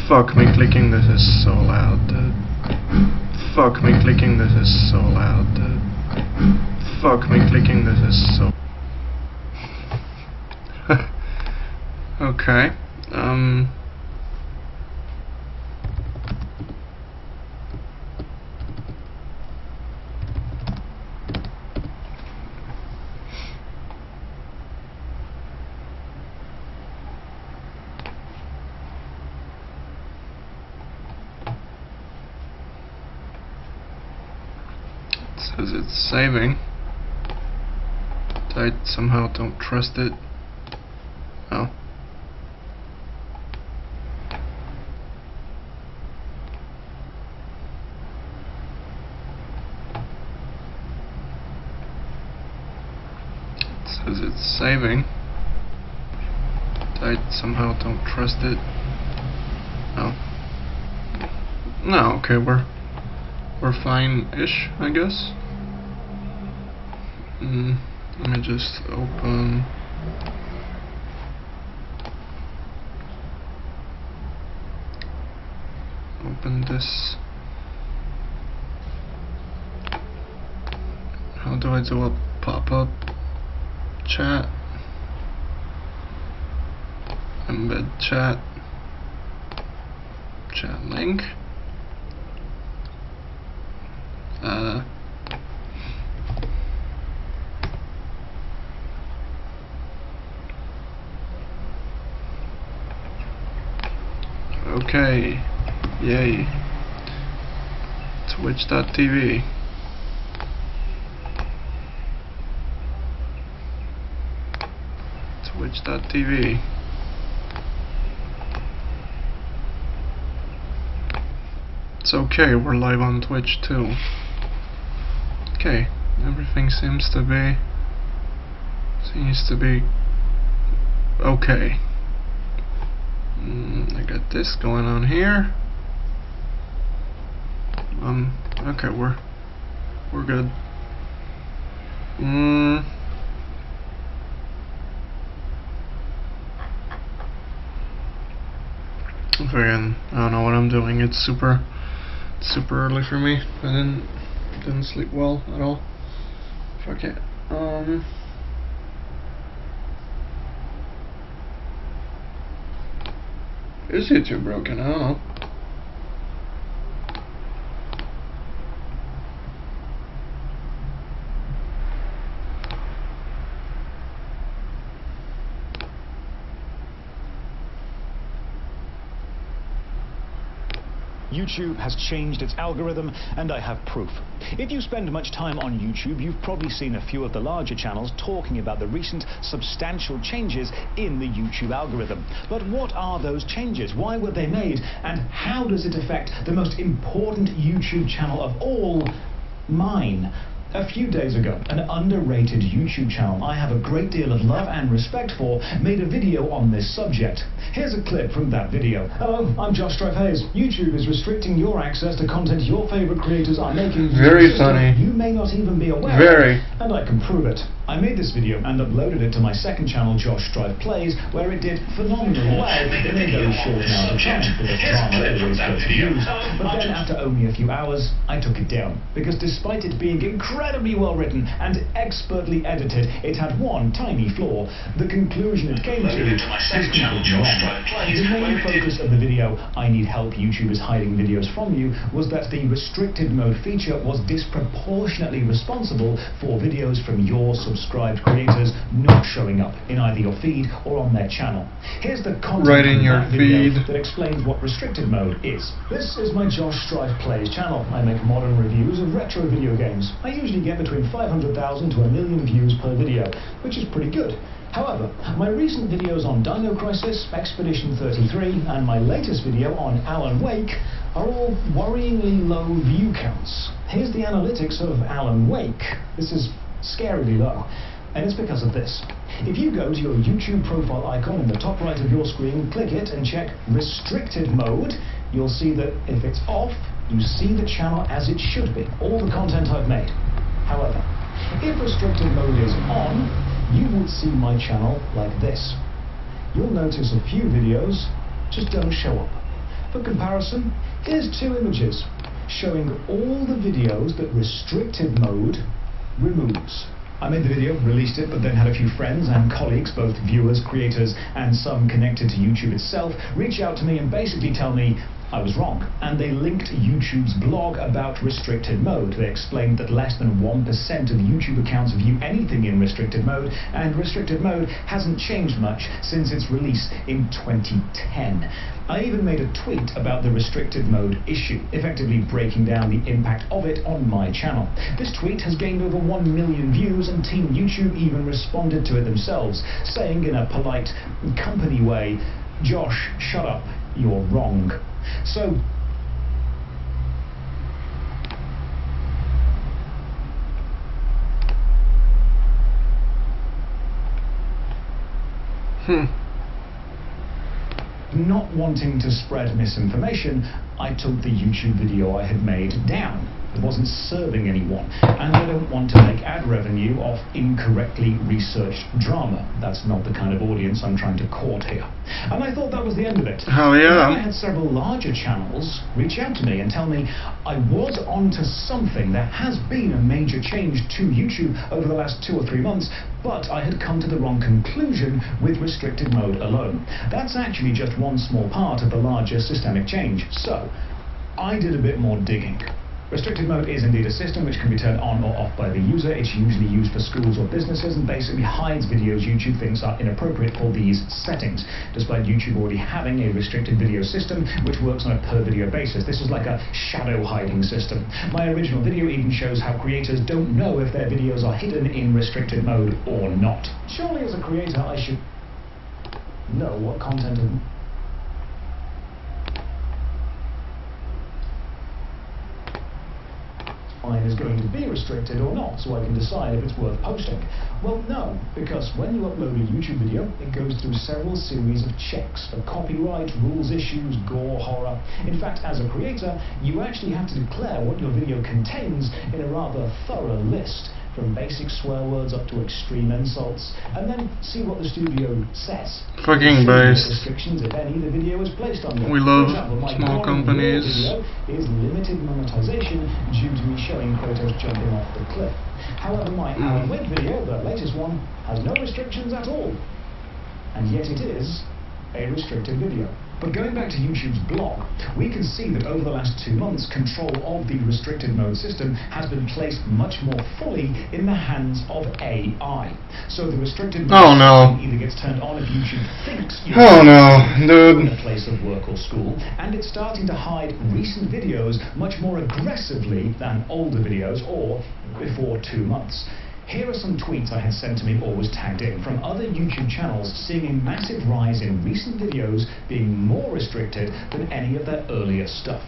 Fuck me clicking, this is so loud, dude. Fuck me clicking, this is so loud, dude. Fuck me clicking, this is so... Okay, says it's saving. I somehow don't trust it. Oh. It says it's saving. I somehow don't trust it. Oh. No, okay, we're fine-ish, I guess. Let me just open this. How do I do a pop-up chat? Embed chat link. Okay, yay. Twitch.tv. Twitch.tv. It's okay, we're live on Twitch too. Okay, everything seems to be okay. I got this going on here. Okay, we're good. Again, I don't know what I'm doing. It's super early for me. I didn't sleep well at all. Fuck it. Is YouTube broken? I don't know. YouTube has changed its algorithm, and I have proof. If you spend much time on YouTube, you've probably seen a few of the larger channels talking about the recent substantial changes in the YouTube algorithm. But what are those changes? Why were they made? And how does it affect the most important YouTube channel of all, mine? A few days ago, an underrated YouTube channel I have a great deal of love and respect for made a video on this subject. Here's a clip from that video. Hello, I'm Josh Hayes. YouTube is restricting your access to content your favorite creators are making. Very funny. You may not even be aware. Very. And I can prove it. I made this video and uploaded it to my second channel, Josh Plays, where it did phenomenally well in a very short amount of time for the drama it always goes to use. But then after only a few hours, I took it down. Because despite it being incredibly well written and expertly edited, it had one tiny flaw. The conclusion it came to was completely wrong. The main focus of the video, I need help YouTube is hiding videos from you, was that the restricted mode feature was disproportionately responsible for videos from your subscribed creators not showing up in either your feed or on their channel. Here's the content right in your video feed that explains what restricted mode is. This is my Josh Plays channel. I make modern reviews of retro video games. I usually get between 500,000 to 1 million views per video, which is pretty good. However, my recent videos on Dino Crisis, Expedition 33, and my latest video on Alan Wake are all worryingly low view counts. Here's the analytics of Alan Wake. This is scarily low, and it's because of this. If you go to your YouTube profile icon in the top right of your screen, click it and check restricted mode, you'll see that if it's off, you see the channel as it should be, all the content I've made. However, if restricted mode is on, you would see my channel like this. You'll notice a few videos just don't show up. For comparison, here's two images showing all the videos that restricted mode removes. I made the video, released it, but then had a few friends and colleagues, both viewers, creators, and some connected to YouTube itself, reach out to me and basically tell me I was wrong. And they linked YouTube's blog about restricted mode. They explained that less than 1% of YouTube accounts view anything in restricted mode, and restricted mode hasn't changed much since its release in 2010. I even made a tweet about the restricted mode issue, effectively breaking down the impact of it on my channel. This tweet has gained over 1 million views, and Team YouTube even responded to it themselves, saying in a polite company way, "Josh, shut up, you're wrong." So, not wanting to spread misinformation, I took the YouTube video I had made down. It wasn't serving anyone, and I don't want to make ad revenue off incorrectly researched drama. That's not the kind of audience I'm trying to court here. And I thought that was the end of it. Hell yeah. I had several larger channels reach out to me and tell me I was onto something. There has been a major change to YouTube over the last 2 or 3 months, but I had come to the wrong conclusion with restricted mode alone. That's actually just one small part of the larger systemic change. So, I did a bit more digging. Restricted mode is indeed a system which can be turned on or off by the user. It's usually used for schools or businesses and basically hides videos YouTube thinks are inappropriate for these settings, despite YouTube already having a restricted video system which works on a per video basis. This is like a shadow hiding system. My original video even shows how creators don't know if their videos are hidden in restricted mode or not. Surely as a creator I should know what content is going to be restricted or not, so I can decide if it's worth posting. Well, no, because when you upload a YouTube video, it goes through several series of checks for copyright, rules issues, gore, horror. In fact, as a creator, you actually have to declare what your video contains in a rather thorough list, from basic swear words up to extreme insults, and then see what the studio says. Fucking based. Restrictions, if any, the video is placed on you. We love my small companies. Video is limited monetization due to me showing Kratos jumping off the cliff. However, my Alan Wake video, the latest one, has no restrictions at all. And yet it is a restricted video. But going back to YouTube's blog, we can see that over the last 2 months, control of the restricted mode system has been placed much more fully in the hands of AI. So the restricted mode system either gets turned on if YouTube thinks you're in a place of work or school, and it's starting to hide recent videos much more aggressively than older videos or before 2 months. Here are some tweets I had sent to me or was tagged in from other YouTube channels seeing a massive rise in recent videos being more restricted than any of their earlier stuff.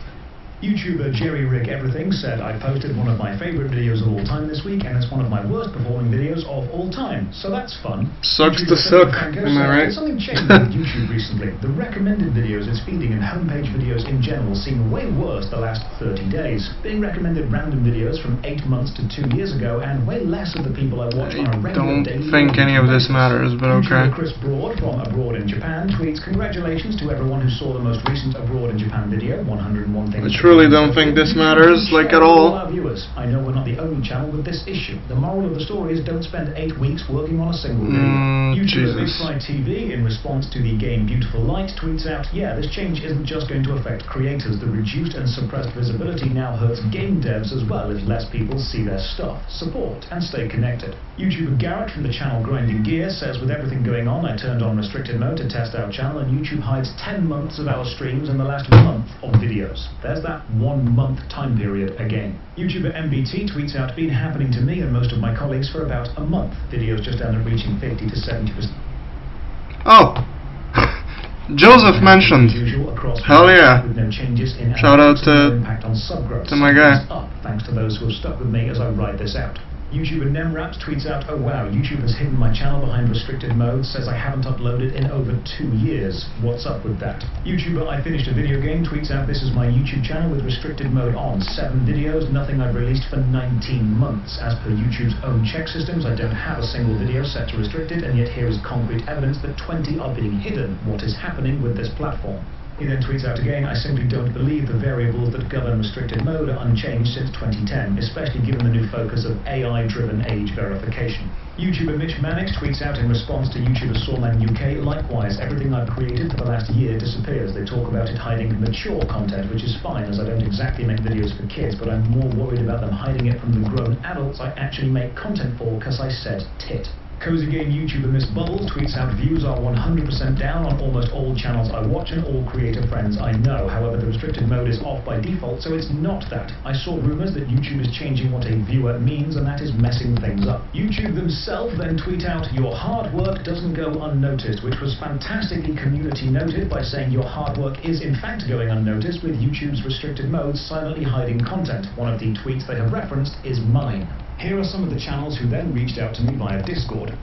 YouTuber Jerry Rick Everything said, "I posted one of my favorite videos of all time this week, and it's one of my worst performing videos of all time, so that's fun." Sucks to suck, am I right? Something changed with YouTube recently. The recommended videos it's feeding and homepage videos in general seem way worse the last 30 days, being recommended random videos from 8 months to 2 years ago, and way less of the people I watch on a regular daily. I don't think any of this matters, but okay. Chris Broad from Abroad in Japan tweets, "Congratulations to everyone who saw the most recent Abroad in Japan video, 101 things." Really don't think this matters, like, at all. Our viewers, I know we're not the only channel with this issue. The moral of the story is don't spend 8 weeks working on a single video. YouTuber Big Fry TV, in response to the game Beautiful Light, tweets out, "Yeah, this change isn't just going to affect creators. The reduced and suppressed visibility now hurts game devs as well if less people see their stuff. Support and stay connected." YouTuber Garrett from the channel Grinding Gear says, "With everything going on, I turned on restricted mode to test our channel, and YouTube hides 10 months of our streams and the last month of videos." There's that 1 month time period again. YouTuber MBT tweets out, "Been happening to me and most of my colleagues for about a month. Videos just end up reaching 50 to 70%. Oh! Joseph mentioned. Hell yeah. With no changes in shout out to my guy. Up, thanks to those who have stuck with me as I write this out. YouTuber Nemraps tweets out, "Oh wow, YouTube has hidden my channel behind restricted mode, says I haven't uploaded in over 2 years. What's up with that?" YouTuber I Finished a Video Game tweets out, "This is my YouTube channel with restricted mode on. 7 videos, nothing I've released for 19 months. As per YouTube's own check systems, I don't have a single video set to restricted, and yet here is concrete evidence that 20 are being hidden. What is happening with this platform?" He then tweets out again, I simply don't believe the variables that govern restricted mode are unchanged since 2010, especially given the new focus of AI-driven age verification. YouTuber Mitch Mannix tweets out in response to YouTuber Sawman UK, likewise, everything I've created for the last year disappears. They talk about it hiding mature content, which is fine, as I don't exactly make videos for kids, but I'm more worried about them hiding it from the grown adults I actually make content for, because I said tit. Cozy game YouTuber Miss Bubbles tweets out, views are 100% down on almost all channels I watch and all creator friends I know. However, the restricted mode is off by default, so it's not that. I saw rumours that YouTube is changing what a viewer means, and that is messing things up. YouTube themselves then tweet out, your hard work doesn't go unnoticed, which was fantastically community noted by saying your hard work is in fact going unnoticed, with YouTube's restricted mode silently hiding content. One of the tweets they have referenced is mine. Here are some of the channels who then reached out to me via Discord.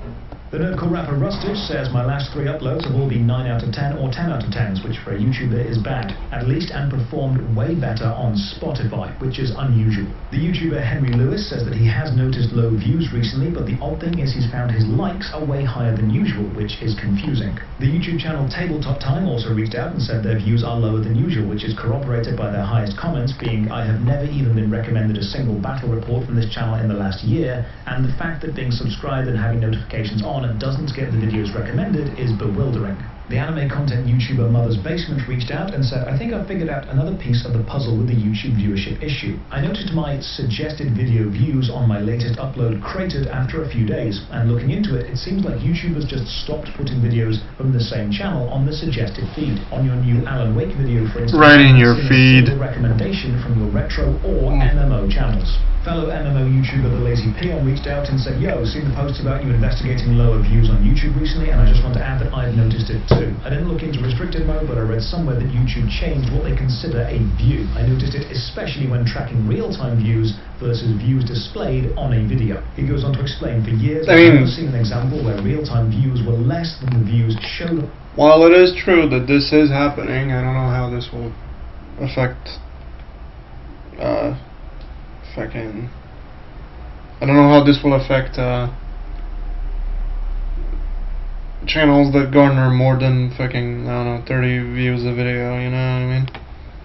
The nerdcore rapper Rustage says my last 3 uploads have all been 9 out of 10 or 10 out of 10s, which for a YouTuber is bad, at least, and performed way better on Spotify, which is unusual. The YouTuber Henry Lewis says that he has noticed low views recently, but the odd thing is he's found his likes are way higher than usual, which is confusing. The YouTube channel Tabletop Time also reached out and said their views are lower than usual, which is corroborated by their highest comments being, I have never even been recommended a single battle report from this channel in the last year, and the fact that being subscribed and having notifications on and doesn't get the videos recommended is bewildering. The anime content YouTuber Mother's Basement reached out and said, I think I've figured out another piece of the puzzle with the YouTube viewership issue. I noticed my suggested video views on my latest upload cratered after a few days, and looking into it, it seems like YouTubers just stopped putting videos from the same channel on the suggested feed. On your new Alan Wake video, for instance, right in your feed. A recommendation from your retro or MMO channels. Fellow MMO YouTuber The Lazy Peon reached out and said, yo, seen the posts about you investigating lower views on YouTube recently, and I just want to add that I've noticed it too. I didn't look into restricted mode, but I read somewhere that YouTube changed what they consider a view. I noticed it especially when tracking real-time views versus views displayed on a video. He goes on to explain, for years I've never seen an example where real-time views were less than the views showed. While it is true that this is happening, I don't know how this will affect I don't know how this will affect channels that garner more than fucking, I don't know, 30 views a video, you know what I mean?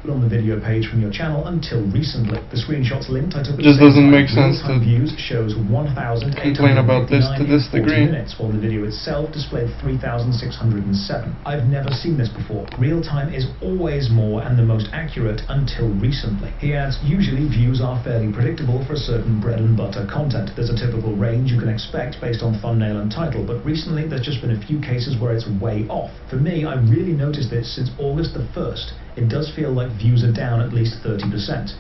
On the video page from your channel until recently. The screenshots linked I took at just the doesn't make sense to views shows 1,859 complain about this to this degree. minutes, while the video itself displayed 3,607. I've never seen this before. Real time is always more and the most accurate until recently. He adds, usually views are fairly predictable for a certain bread and butter content. There's a typical range you can expect based on thumbnail and title, but recently there's just been a few cases where it's way off. For me, I really noticed this since August the 1st. It does feel like views are down at least 30%.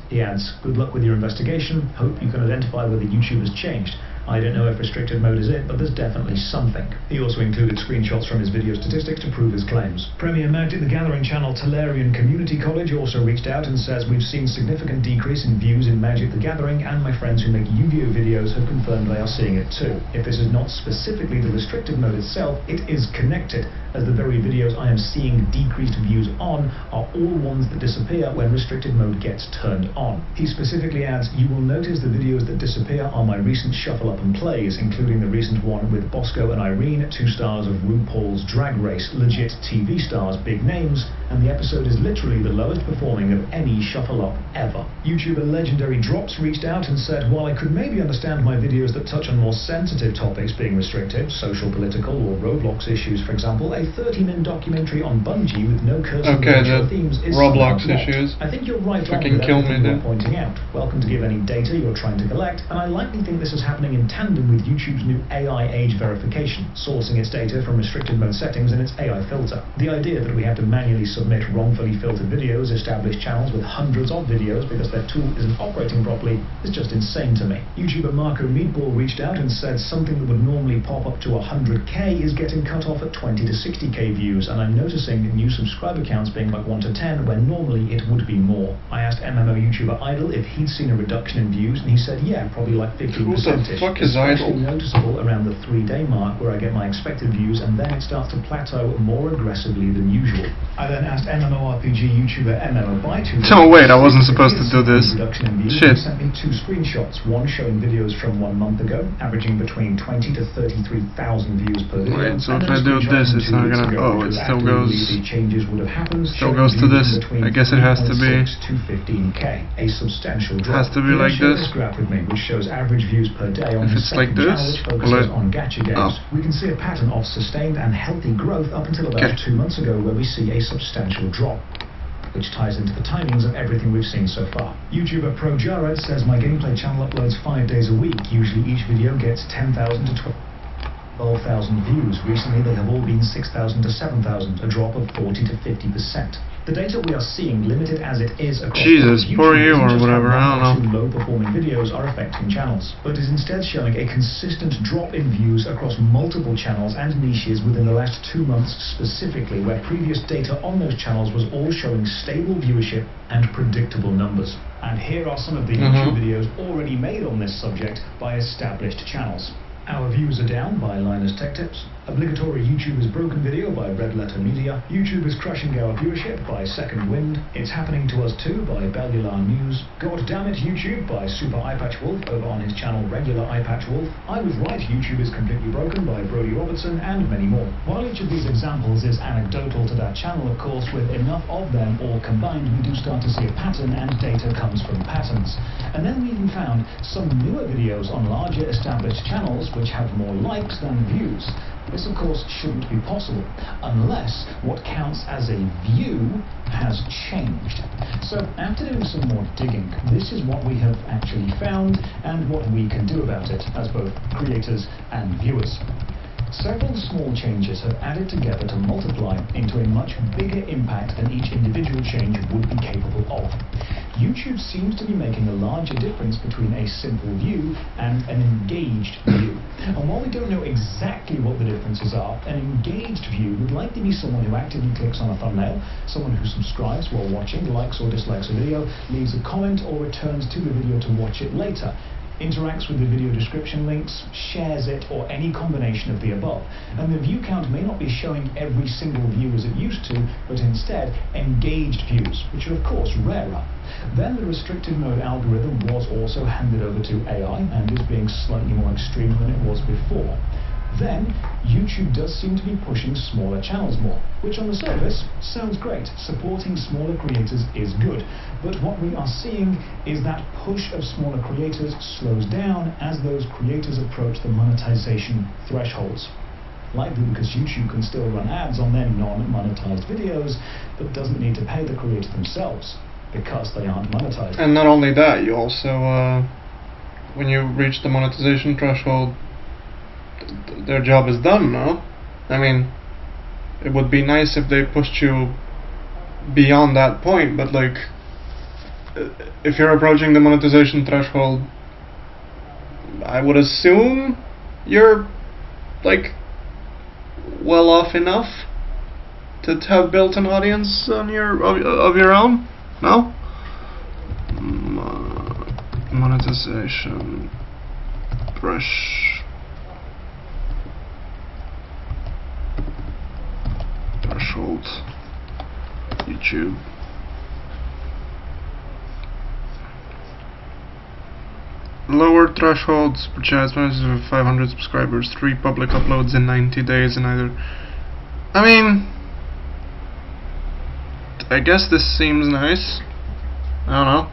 He adds, good luck with your investigation, hope you can identify whether YouTube has changed. I don't know if restricted mode is it, but there's definitely something. He also included screenshots from his video statistics to prove his claims. Premier Magic the Gathering channel Tolarian Community College also reached out and says, we've seen significant decrease in views in Magic the Gathering, and my friends who make Yu-Gi-Oh videos have confirmed they are seeing it too. If this is not specifically the restricted mode itself, it is connected, as the very videos I am seeing decreased views on are all ones that disappear when restricted mode gets turned on. He specifically adds, you will notice the videos that disappear are my recent shuffle up and plays, including the recent one with Bosco and Irene, 2 stars of RuPaul's Drag Race, legit TV stars, big names, and the episode is literally the lowest performing of any shuffle up ever. YouTuber Legendary Drops reached out and said, while I could maybe understand my videos that touch on more sensitive topics being restricted, social, political, or Roblox issues, for example, a 30-minute documentary on Bungie with no cursing themes is Roblox issues. I think you're right on fucking with kill me everything there. you're pointing out. Welcome to give any data you're trying to collect, and I likely think this is happening in tandem with YouTube's new AI age verification, sourcing its data from restricted mode settings and its AI filter. The idea that we have to manually submit wrongfully filtered videos, establish channels with hundreds of videos because their tool isn't operating properly, is just insane to me. YouTuber Marco Meatball reached out and said something that would normally pop up to 100k is getting cut off at 20 to 60k views, and I'm noticing new subscriber counts being like 1 to 10 when normally it would be more. I asked MMO YouTuber Idol if he'd seen a reduction in views, and he said yeah, probably like 15%. Who the fuck is Idol? Noticeable around the 3-day mark where I get my expected views, and then it starts to plateau more aggressively than usual. I then When asked MMORPG YouTuber MMOByte, Oh wait, I wasn't supposed to do this. Shit. He sent me 2 screenshots. One showing videos from 1 month ago, averaging between 20 to 33,000 views per video. Wait, so if I do this, it's not gonna. Oh, it still goes. Changes would have happened. Still goes to this. I guess it has to be. To 15K, a substantial drop. Has to be like this. Graph with me, which shows average views per day on if his it's like second this, channel, which focuses on gacha games. We can see a pattern of sustained and healthy growth up until about 2 months ago, where we see a substantial drop, which ties into the timings of everything we've seen so far. YouTuber Pro Jared says my gameplay channel uploads 5 days a week. Usually each video gets 10,000 to 12,000 views. Recently they have all been 6,000 to 7,000, a drop of 40 to 50%. The data we are seeing, limited as it is across Jesus, poor you or whatever, I don't know. Low-performing videos are affecting channels, but is instead showing a consistent drop in views across multiple channels and niches within the last 2 months specifically, where previous data on those channels was all showing stable viewership and predictable numbers. And here are some of the YouTube videos already made on this subject by established channels. Our views are down by Linus Tech Tips. Obligatory YouTuber's Broken Video by Red Letter Media. YouTuber's Crushing Our Viewership by Second Wind. It's Happening to Us Too by Bellular News. God Damn It YouTube by Super Eyepatch Wolf over on his channel Regular Eyepatch Wolf. I Was Right YouTube is Completely Broken by Brody Robertson, and many more. While each of these examples is anecdotal to that channel, of course, with enough of them all combined, we do start to see a pattern, and data comes from patterns. And then we even found some newer videos on larger established channels which have more likes than views. This, of course, shouldn't be possible, unless what counts as a view has changed. So, after doing some more digging, this is what we have actually found, and what we can do about it, as both creators and viewers. Several small changes have added together to multiply into a much bigger impact than each individual change would be capable of. YouTube seems to be making a larger difference between a simple view and an engaged view. And while we don't know exactly what the differences are, an engaged view would likely be someone who actively clicks on a thumbnail, someone who subscribes while watching, likes or dislikes a video, leaves a comment or returns to the video to watch it later, interacts with the video description links, shares it, or any combination of the above. And the view count may not be showing every single view as it used to, but instead engaged views, which are of course rarer. Then the restricted mode algorithm was also handed over to AI and is being slightly more extreme than it was before. Then, YouTube does seem to be pushing smaller channels more, which on the surface sounds great. Supporting smaller creators is good, but what we are seeing is that push of smaller creators slows down as those creators approach the monetization thresholds. Likely because YouTube can still run ads on their non-monetized videos, but doesn't need to pay the creator themselves, because they aren't monetized. And not only that, you also, when you reach the monetization threshold, their job is done, no? I mean, it would be nice if they pushed you beyond that point, but like, if you're approaching the monetization threshold, I would assume you're like well off enough to have built an audience on of your own, no? Monetization threshold, YouTube. Lower thresholds, purchase of 500 subscribers, 3 public uploads in 90 days, and either. I mean, I guess this seems nice. I don't know.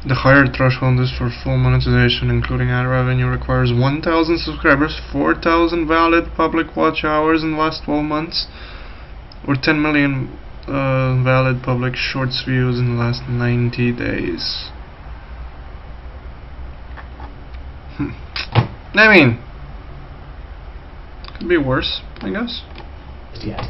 The higher threshold is for full monetization, including ad revenue, requires 1,000 subscribers, 4,000 valid public watch hours in the last 12 months, or 10 million valid public shorts views in the last 90 days. I mean, could be worse, I guess. Yet.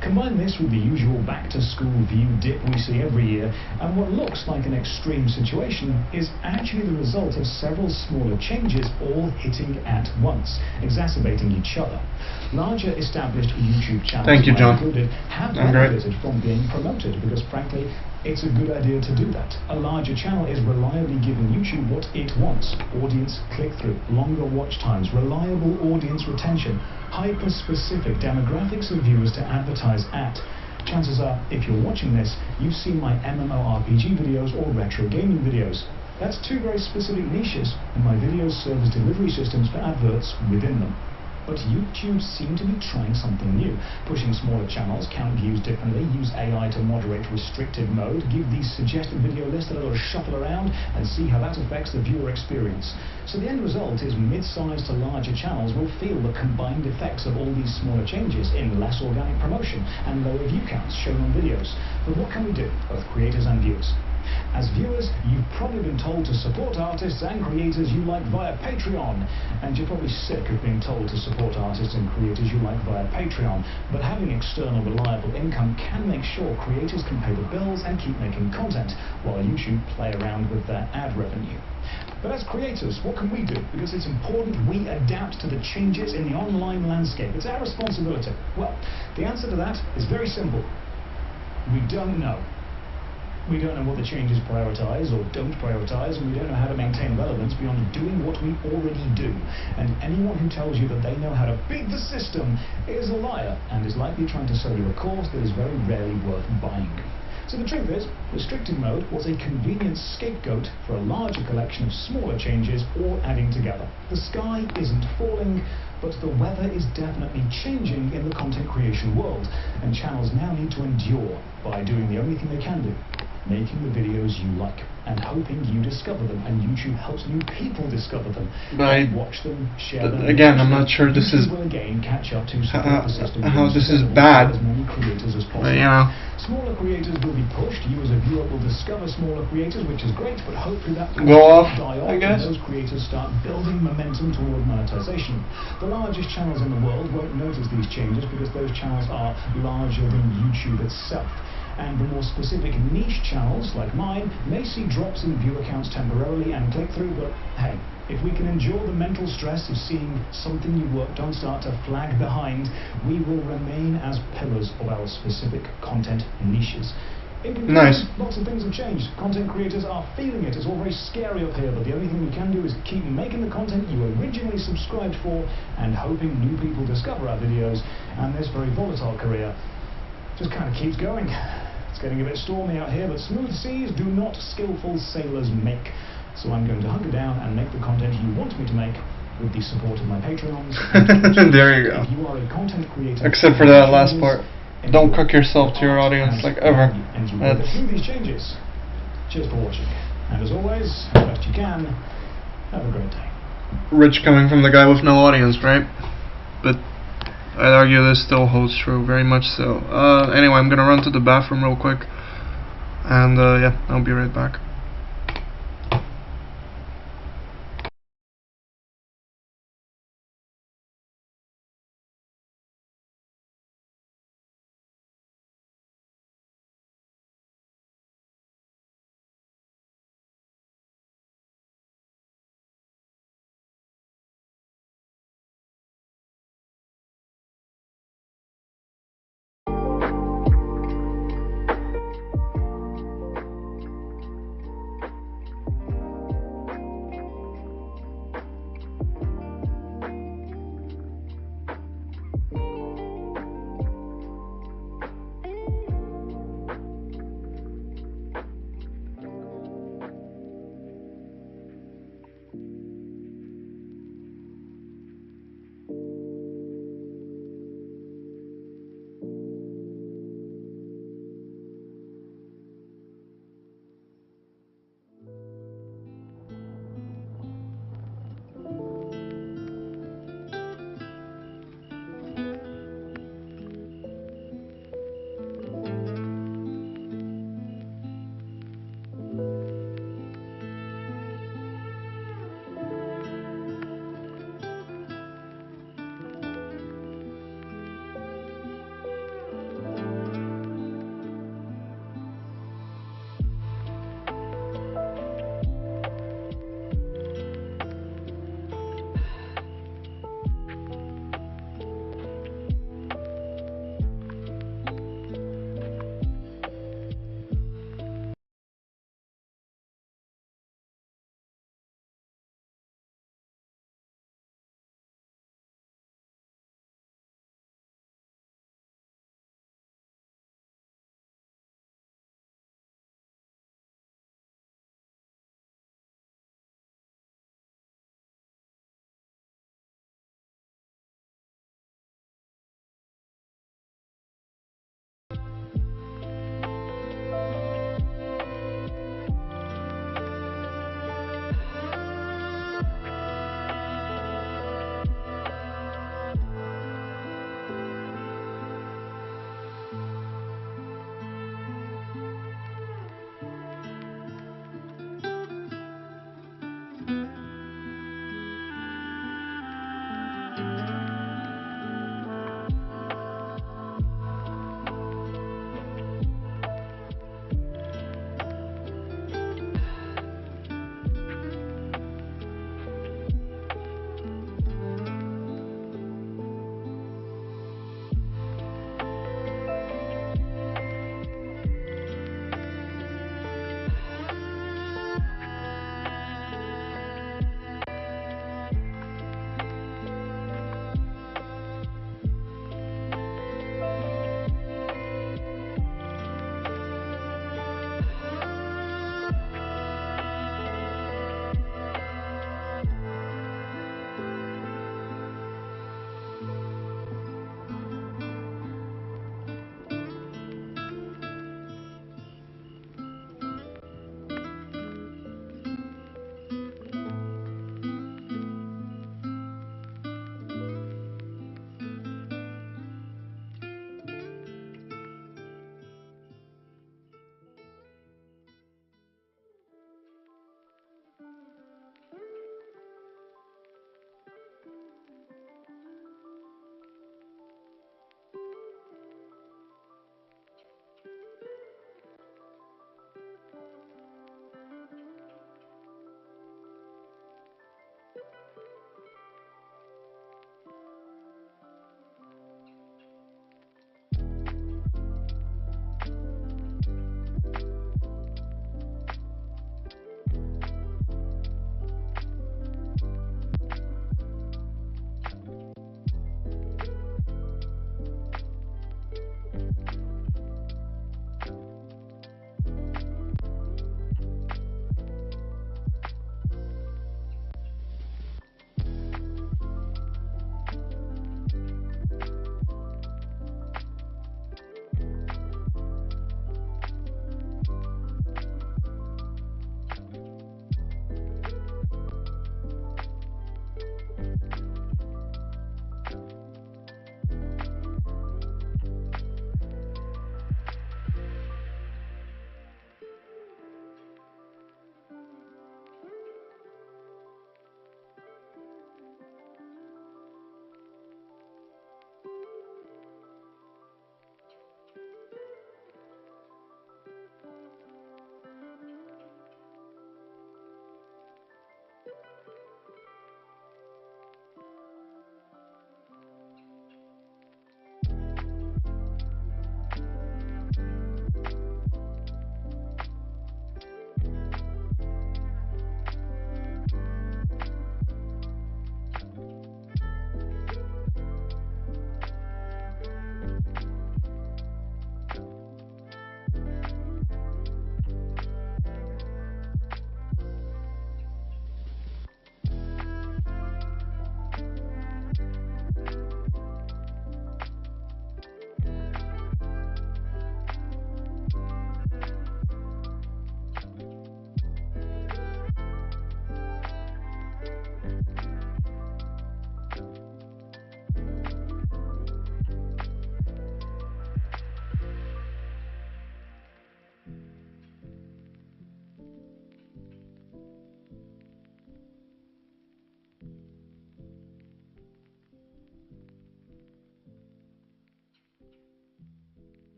Combine this with the usual back-to-school view dip we see every year, and what looks like an extreme situation is actually the result of several smaller changes all hitting at once, exacerbating each other. Larger established YouTube channels, Thank you, John. included, have I'm great. benefited from being promoted because, frankly, It's a good idea to do that. A larger channel is reliably giving YouTube what it wants: audience click-through, longer watch times, reliable audience retention, hyper-specific demographics of viewers to advertise at. Chances are, if you're watching this, you've seen my MMORPG videos or retro gaming videos. That's two very specific niches, and my videos serve as delivery systems for adverts within them. But YouTube seemed to be trying something new, pushing smaller channels, count views differently, use AI to moderate restricted mode, give these suggested video lists a little shuffle around, and see how that affects the viewer experience. So the end result is mid-sized to larger channels will feel the combined effects of all these smaller changes in less organic promotion and lower view counts shown on videos. But what can we do, both creators and viewers? As viewers, you've probably been told to support artists and creators you like via Patreon, and you're probably sick of being told to support artists and creators you like via Patreon. But having external reliable income can make sure creators can pay the bills and keep making content, while YouTube play around with their ad revenue. But as creators, what can we do? Because it's important we adapt to the changes in the online landscape. It's our responsibility. Well, the answer to that is very simple. We don't know. We don't know what the changes prioritize or don't prioritize, and we don't know how to maintain relevance beyond doing what we already do. And anyone who tells you that they know how to beat the system is a liar, and is likely trying to sell you a course that is very rarely worth buying. So the truth is, restricted mode was a convenient scapegoat for a larger collection of smaller changes all adding together. The sky isn't falling, but the weather is definitely changing in the content creation world, and channels now need to endure by doing the only thing they can do: making the videos you like, and hoping you discover them, and YouTube helps new people discover them. But watch them, share them. again, I'm not sure this is will again catch up to support the system how this is bad. As many creators as possible. But, you know, smaller creators will be pushed. You as a viewer will discover smaller creators, which is great, but hopefully that will go off, die off, I guess. and those creators start building momentum toward monetization. The largest channels in the world won't notice these changes because those channels are larger than YouTube itself. And the more specific niche channels, like mine, may see drops in viewer counts temporarily and click-through, but hey, if we can endure the mental stress of seeing something you worked on start to flag behind, we will remain as pillars of our specific content niches. Nice. Lots of things have changed. Content creators are feeling it. It's all very scary up here, but the only thing we can do is keep making the content you originally subscribed for and hoping new people discover our videos, and this very volatile career just kind of keeps going. It's getting a bit stormy out here, but smooth seas do not skillful sailors make. So I'm going to hunker down and make the content you want me to make with the support of my Patreons. There you go. If you are a content creator, except for that last part. Don't cook yourself to your audience, like, ever. And you will get through these changes. Cheers for watching. And as always, best you can, have a great day. Rich coming from the guy with no audience, right? But I'd argue this still holds true, very much so. Anyway, I'm gonna run to the bathroom real quick, and yeah, I'll be right back.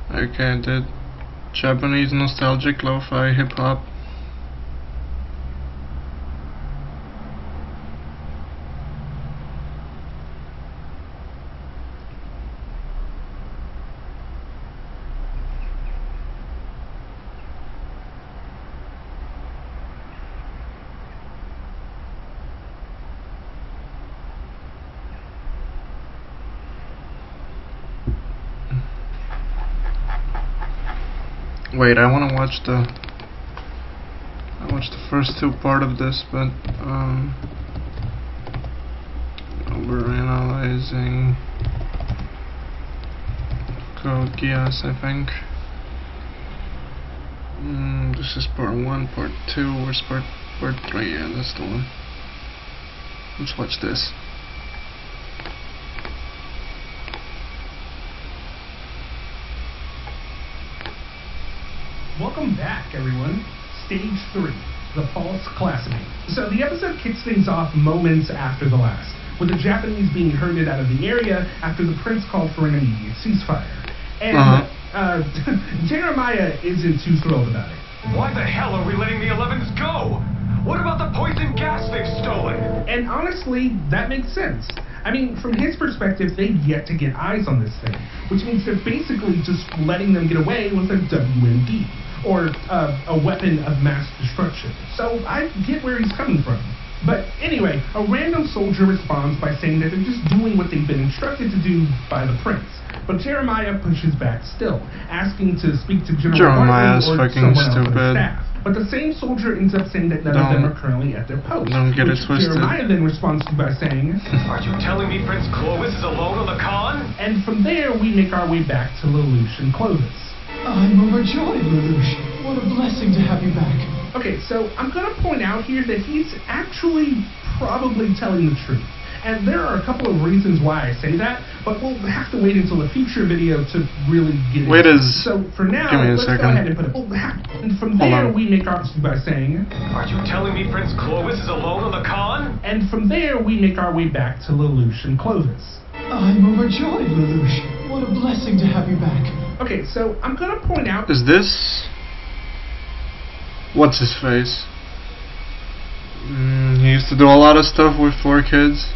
Okay, I did Japanese nostalgic lo-fi hip-hop. Wait, I wanna watch the first two part of this, but we're analyzing code geass, I think. This is part 1, part 2, where's part 3? Yeah, that's the one. Let's watch this. Welcome back, everyone. Stage 3, the false classmate. So the episode kicks things off moments after the last, with the Japanese being herded out of the area after the prince called for an immediate ceasefire. And Jeremiah isn't too thrilled about it. Why the hell are we letting the 11s go? What about the poison gas they've stolen? And honestly, that makes sense. I mean, from his perspective, they've yet to get eyes on this thing, which means they're basically just letting them get away with a WMD, or a weapon of mass destruction. So I get where he's coming from. But anyway, a random soldier responds by saying that they're just doing what they've been instructed to do by the prince. But Jeremiah pushes back still, asking to speak to General Martin or someone else on the staff. But the same soldier ends up saying that none of them are currently at their post. Don't get it twisted. Jeremiah then responds by saying, Are you telling me Prince Clovis is alone on the con? And from there, we make our way back to Lelouch and Clovis. I'm overjoyed, Lelouch. What a blessing to have you back. Okay, so I'm going to point out here that he's actually probably telling the truth. And there are a couple of reasons why I say that, but we'll have to wait until a future video to really get into it. So for now, let's go ahead and put it. And from there, we make our by saying, Are you telling me Prince Clovis is alone on the con? And from there, we make our way back to Lelouch and Clovis. I'm overjoyed, Lelouch. What a blessing to have you back. Okay, so I'm going to point out... Is this... What's his face? He used to do a lot of stuff with 4 kids.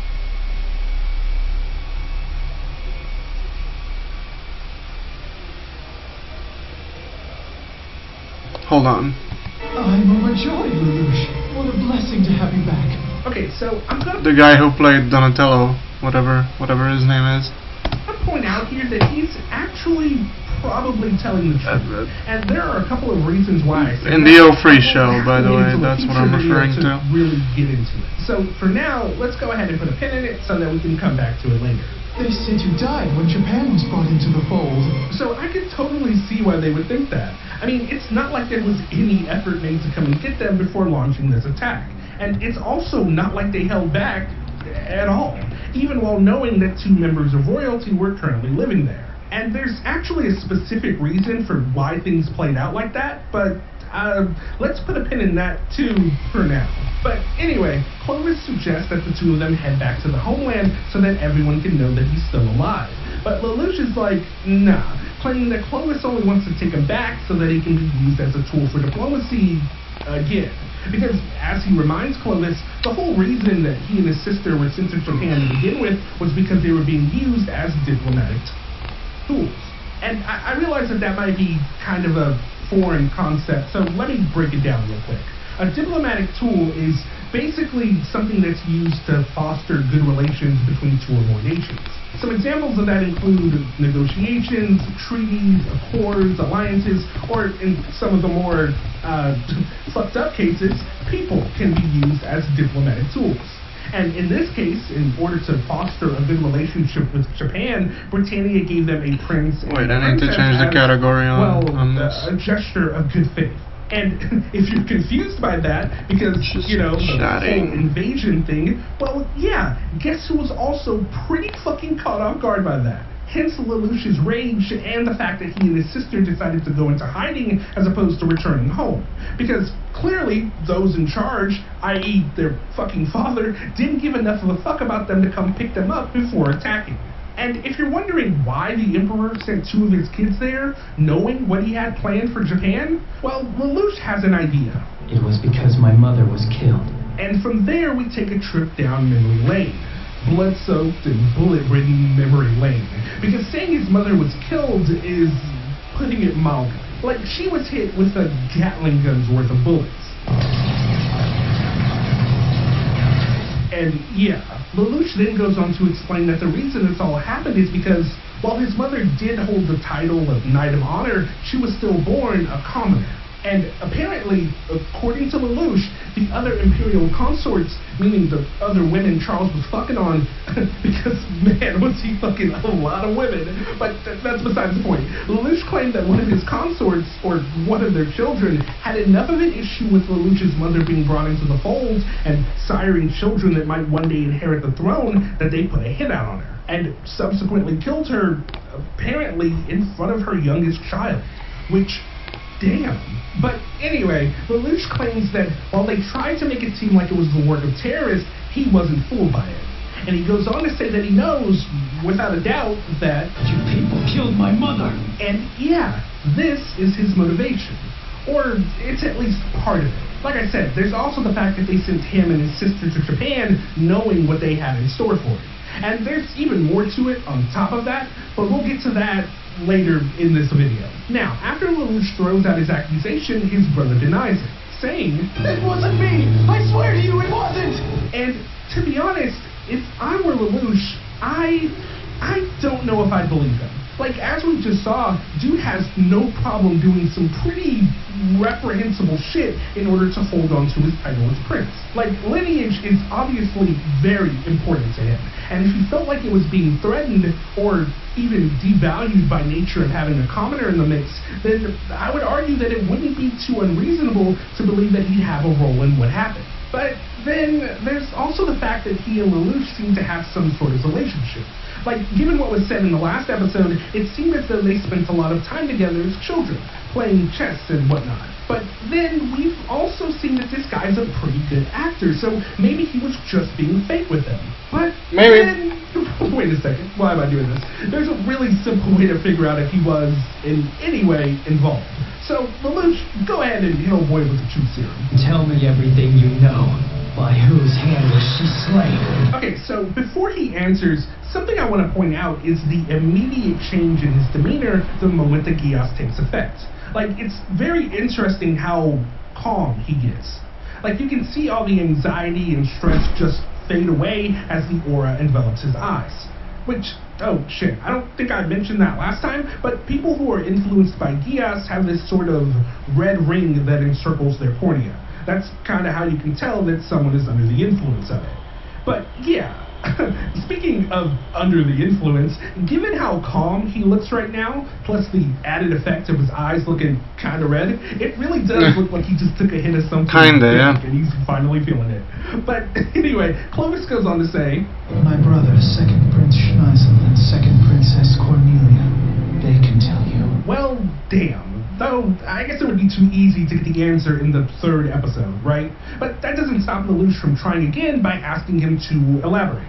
Hold on. I'm overjoyed, Lelouch. What a blessing to have you back. Okay, so I'm going to... The guy who played Donatello, whatever his name is. I'm going to point out here that he's actually probably telling the truth. And there are a couple of reasons why I say in that. the O3 show, by the way, that's what I'm referring to. Really get into it. So for now, let's go ahead and put a pin in it so that we can come back to it later. They said you died when Japan was brought into the fold. So I could totally see why they would think that. I mean, it's not like there was any effort made to come and get them before launching this attack. And it's also not like they held back at all, even while knowing that 2 members of royalty were currently living there. And there's actually a specific reason for why things played out like that, but let's put a pin in that too for now. But anyway, Clovis suggests that the 2 of them head back to the homeland so that everyone can know that he's still alive. But Lelouch is like, nah, claiming that Clovis only wants to take him back so that he can be used as a tool for diplomacy again. Because, as he reminds Clovis, the whole reason that he and his sister were sent to Japan to begin with was because they were being used as diplomatic tools. And I realize that that might be kind of a foreign concept, so let me break it down real quick. A diplomatic tool is basically something that's used to foster good relations between 2 or more nations. Some examples of that include negotiations, treaties, accords, alliances, or in some of the more fucked up cases, people can be used as diplomatic tools. And in this case, in order to foster a good relationship with Japan, Britannia gave them a prince. Wait, I need to change the category on this. A gesture of good faith. And if you're confused by that, because, you know, the whole invasion thing, well, yeah, guess who was also pretty fucking caught off guard by that? Hence Lelouch's rage and the fact that he and his sister decided to go into hiding as opposed to returning home. Because clearly those in charge, i.e. their fucking father, didn't give enough of a fuck about them to come pick them up before attacking. And if you're wondering why the Emperor sent 2 of his kids there, knowing what he had planned for Japan, well, Lelouch has an idea. It was because my mother was killed. And from there we take a trip down memory lane. Blood-soaked and bullet-ridden memory lane. Because saying his mother was killed is putting it mildly. Like, she was hit with a Gatling gun's worth of bullets. And yeah, Lelouch then goes on to explain that the reason this all happened is because while his mother did hold the title of Knight of Honor, she was still born a commoner. And apparently, according to Lelouch, the other imperial consorts, meaning the other women Charles was fucking on, because, man, was he fucking a lot of women, but that's besides the point. Lelouch claimed that one of his consorts, or one of their children, had enough of an issue with Lelouch's mother being brought into the fold and siring children that might one day inherit the throne, that they put a hit out on her, and subsequently killed her, apparently, in front of her youngest child, which... damn. But anyway, Lelouch claims that while they tried to make it seem like it was the work of terrorists, he wasn't fooled by it. And he goes on to say that he knows, without a doubt, that You people killed my mother. And yeah, this is his motivation. Or it's at least part of it. Like I said, there's also the fact that they sent him and his sister to Japan knowing what they had in store for him. And there's even more to it on top of that, but we'll get to that later in this video. Now, after Lelouch throws out his accusation, his brother denies it, saying, It wasn't me! I swear to you it wasn't! And to be honest, if I were Lelouch, I don't know if I'd believe him. Like, as we just saw, dude has no problem doing some pretty reprehensible shit in order to hold on to his title as prince. Like, lineage is obviously very important to him, and if he felt like it was being threatened or even devalued by nature of having a commoner in the mix, then I would argue that it wouldn't be too unreasonable to believe that he'd have a role in what happened. But then there's also the fact that he and Lelouch seem to have some sort of relationship. Like, given what was said in the last episode, it seemed as though they spent a lot of time together as children, playing chess and whatnot. But then we've also seen that this guy's a pretty good actor, so maybe he was just being fake with them. But maybe. Then, wait a second, why am I doing this? There's a really simple way to figure out if he was in any way involved. So, Lelouch, go ahead and hit old boy with the truth serum. Tell me everything you know. By whose hand was she slain? Okay, so before he answers, something I want to point out is the immediate change in his demeanor the moment the geass takes effect. Like, it's very interesting how calm he gets. Like, you can see all the anxiety and stress just fade away as the aura envelops his eyes. Which, oh shit, I don't think I mentioned that last time, but people who are influenced by geass have this sort of red ring that encircles their cornea. That's kind of how you can tell that someone is under the influence of it. But yeah, speaking of under the influence, given how calm he looks right now, plus the added effect of his eyes looking kind of red, it really does look like he just took a hit of something. Kinda, yeah. And he's finally feeling it. But anyway, Clovis goes on to say, My brother, second Prince Schneisel and second Princess Cornelia, they can tell you. well, damn. Though, I guess it would be too easy to get the answer in the third episode, right? But that doesn't stop Lelouch from trying again by asking him to elaborate.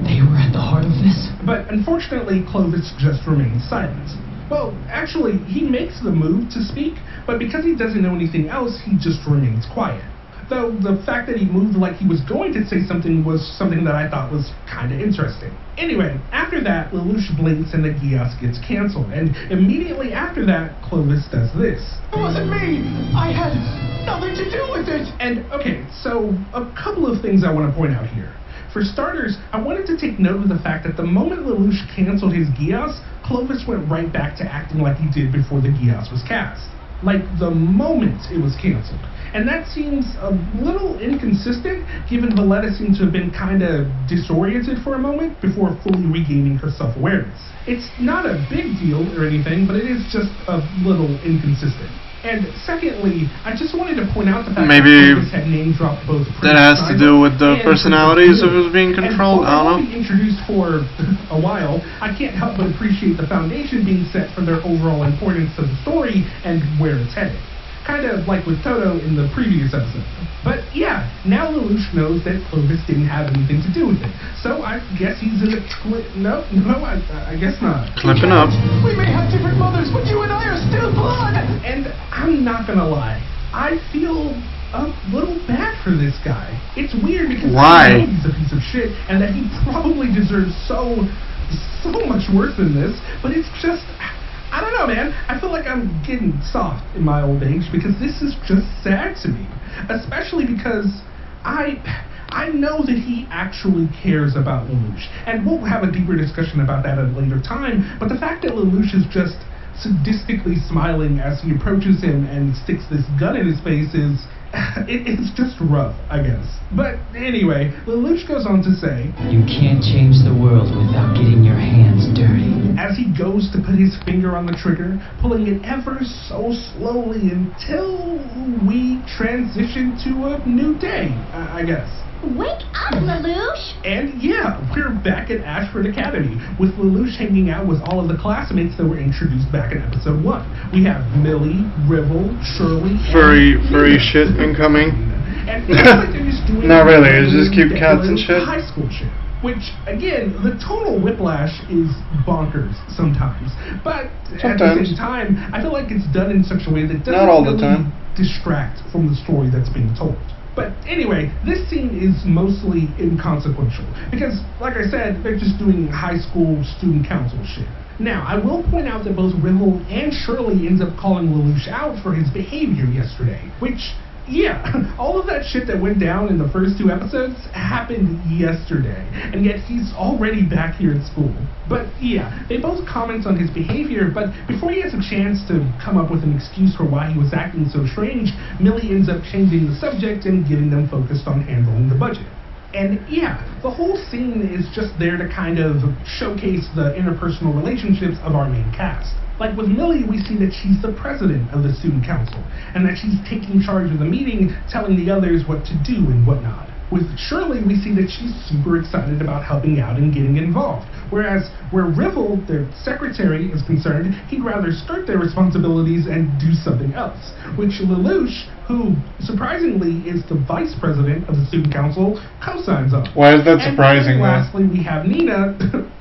They were at the heart of this? But unfortunately, Clovis just remains silent. Well, actually, he makes the move to speak, but because he doesn't know anything else, he just remains quiet. Though the fact that he moved like he was going to say something was something that I thought was kind of interesting. Anyway, after that, Lelouch blinks and the geass gets cancelled, and immediately after that, Clovis does this. It wasn't me! I had nothing to do with it! And, okay, so a couple of things I want to point out here. For starters, I wanted to take note of the fact that the moment Lelouch cancelled his geass, Clovis went right back to acting like he did before the geass was cast. Like, the moment it was cancelled. And that seems a little inconsistent, given Valletta seemed to have been kind of disoriented for a moment before fully regaining her self-awareness. It's not a big deal or anything, but it is just a little inconsistent. And secondly, I just wanted to point out the fact Maybe that Clovis had name-dropped both that has to do with the personalities of his being controlled. I don't know. Being introduced for a while, I can't help but appreciate the foundation being set for their overall importance to the story and where it's headed. Kind of like with Toto in the previous episode. But yeah, now Lelouch knows that Clovis didn't have anything to do with it. So I guess he's in a no, I guess not. Clipping up. We may have different mothers, but you and I are still blood! And I'm not gonna lie, I feel a little bad for this guy. It's weird because Why? I know he's a piece of shit and that he probably deserves so much worse than this, but it's just, I don't know, man. I feel like I'm getting soft in my old age because this is just sad to me. Especially because I know that he actually cares about Lelouch. And we'll have a deeper discussion about that at a later time, but the fact that Lelouch is just sadistically smiling as he approaches him and sticks this gun in his face is, it's just rough, I guess. But anyway, Lelouch goes on to say, You can't change the world without getting your hands dirty. as he goes to put his finger on the trigger, pulling it ever so slowly until we transition to a new day, I guess. Wake up, Lelouch! And yeah, we're back at Ashford Academy, with Lelouch hanging out with all of the classmates that were introduced back in episode 1. We have Millie, Rivel, Shirley, Furry shit incoming. And it looks like they're just doing Not really, it's just cute cats and shit. high school shit. Which, again, the tonal whiplash is bonkers sometimes. But at the same time, I feel like it's done in such a way that doesn't Not all the really time. distract from the story that's being told. But anyway, this scene is mostly inconsequential. Because, like I said, they're just doing high school student council shit. Now, I will point out that both Rivel and Shirley ends up calling Lelouch out for his behavior yesterday. Which, yeah, all of that shit that went down in the first 2 episodes happened yesterday, and yet he's already back here at school. But yeah, they both comment on his behavior, but before he has a chance to come up with an excuse for why he was acting so strange, Millie ends up changing the subject and getting them focused on handling the budget. And yeah, the whole scene is just there to kind of showcase the interpersonal relationships of our main cast. Like with Millie, we see that she's the president of the student council, and that she's taking charge of the meeting, telling the others what to do and whatnot. With Shirley, we see that she's super excited about helping out and getting involved. Whereas where Rivel, their secretary, is concerned, he'd rather skirt their responsibilities and do something else. Which Lelouch, who surprisingly is the vice president of the student council, co-signs on. Why is that surprising, And though? lastly, we have Nina,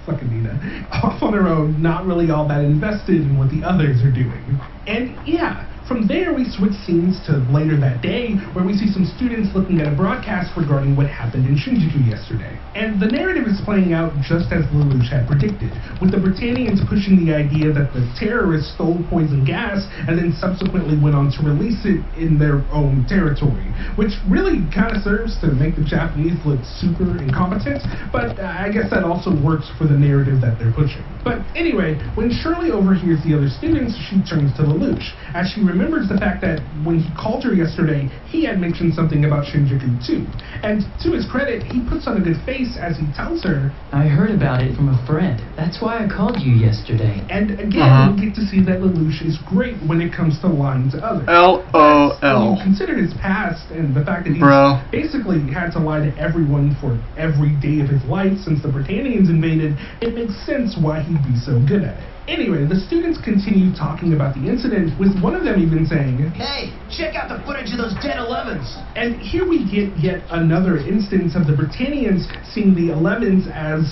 fucking Nina, off on her own, not really all that invested in what the others are doing. And yeah, From there, we switch scenes to later that day, where we see some students looking at a broadcast regarding what happened in Shinjuku yesterday. And the narrative is playing out just as Lelouch had predicted, with the Britannians pushing the idea that the terrorists stole poison gas and then subsequently went on to release it in their own territory, which really kind of serves to make the Japanese look super incompetent, but I guess that also works for the narrative that they're pushing. But anyway, when Shirley overhears the other students, she turns to Lelouch, as she remembers the fact that when he called her yesterday, he had mentioned something about Shinjuku too. And to his credit, he puts on a good face as he tells her, I heard about it from a friend. That's why I called you yesterday. And again, we get to see that Lelouch is great when it comes to lying to others. LOL. When you consider his past and the fact that he's basically had to lie to everyone for every day of his life since the Britannians invaded, it makes sense why he'd be so good at it. Anyway, the students continue talking about the incident, with one of them even saying, Hey, check out the footage of those dead 11s! And here we get yet another instance of the Britannians seeing the 11s as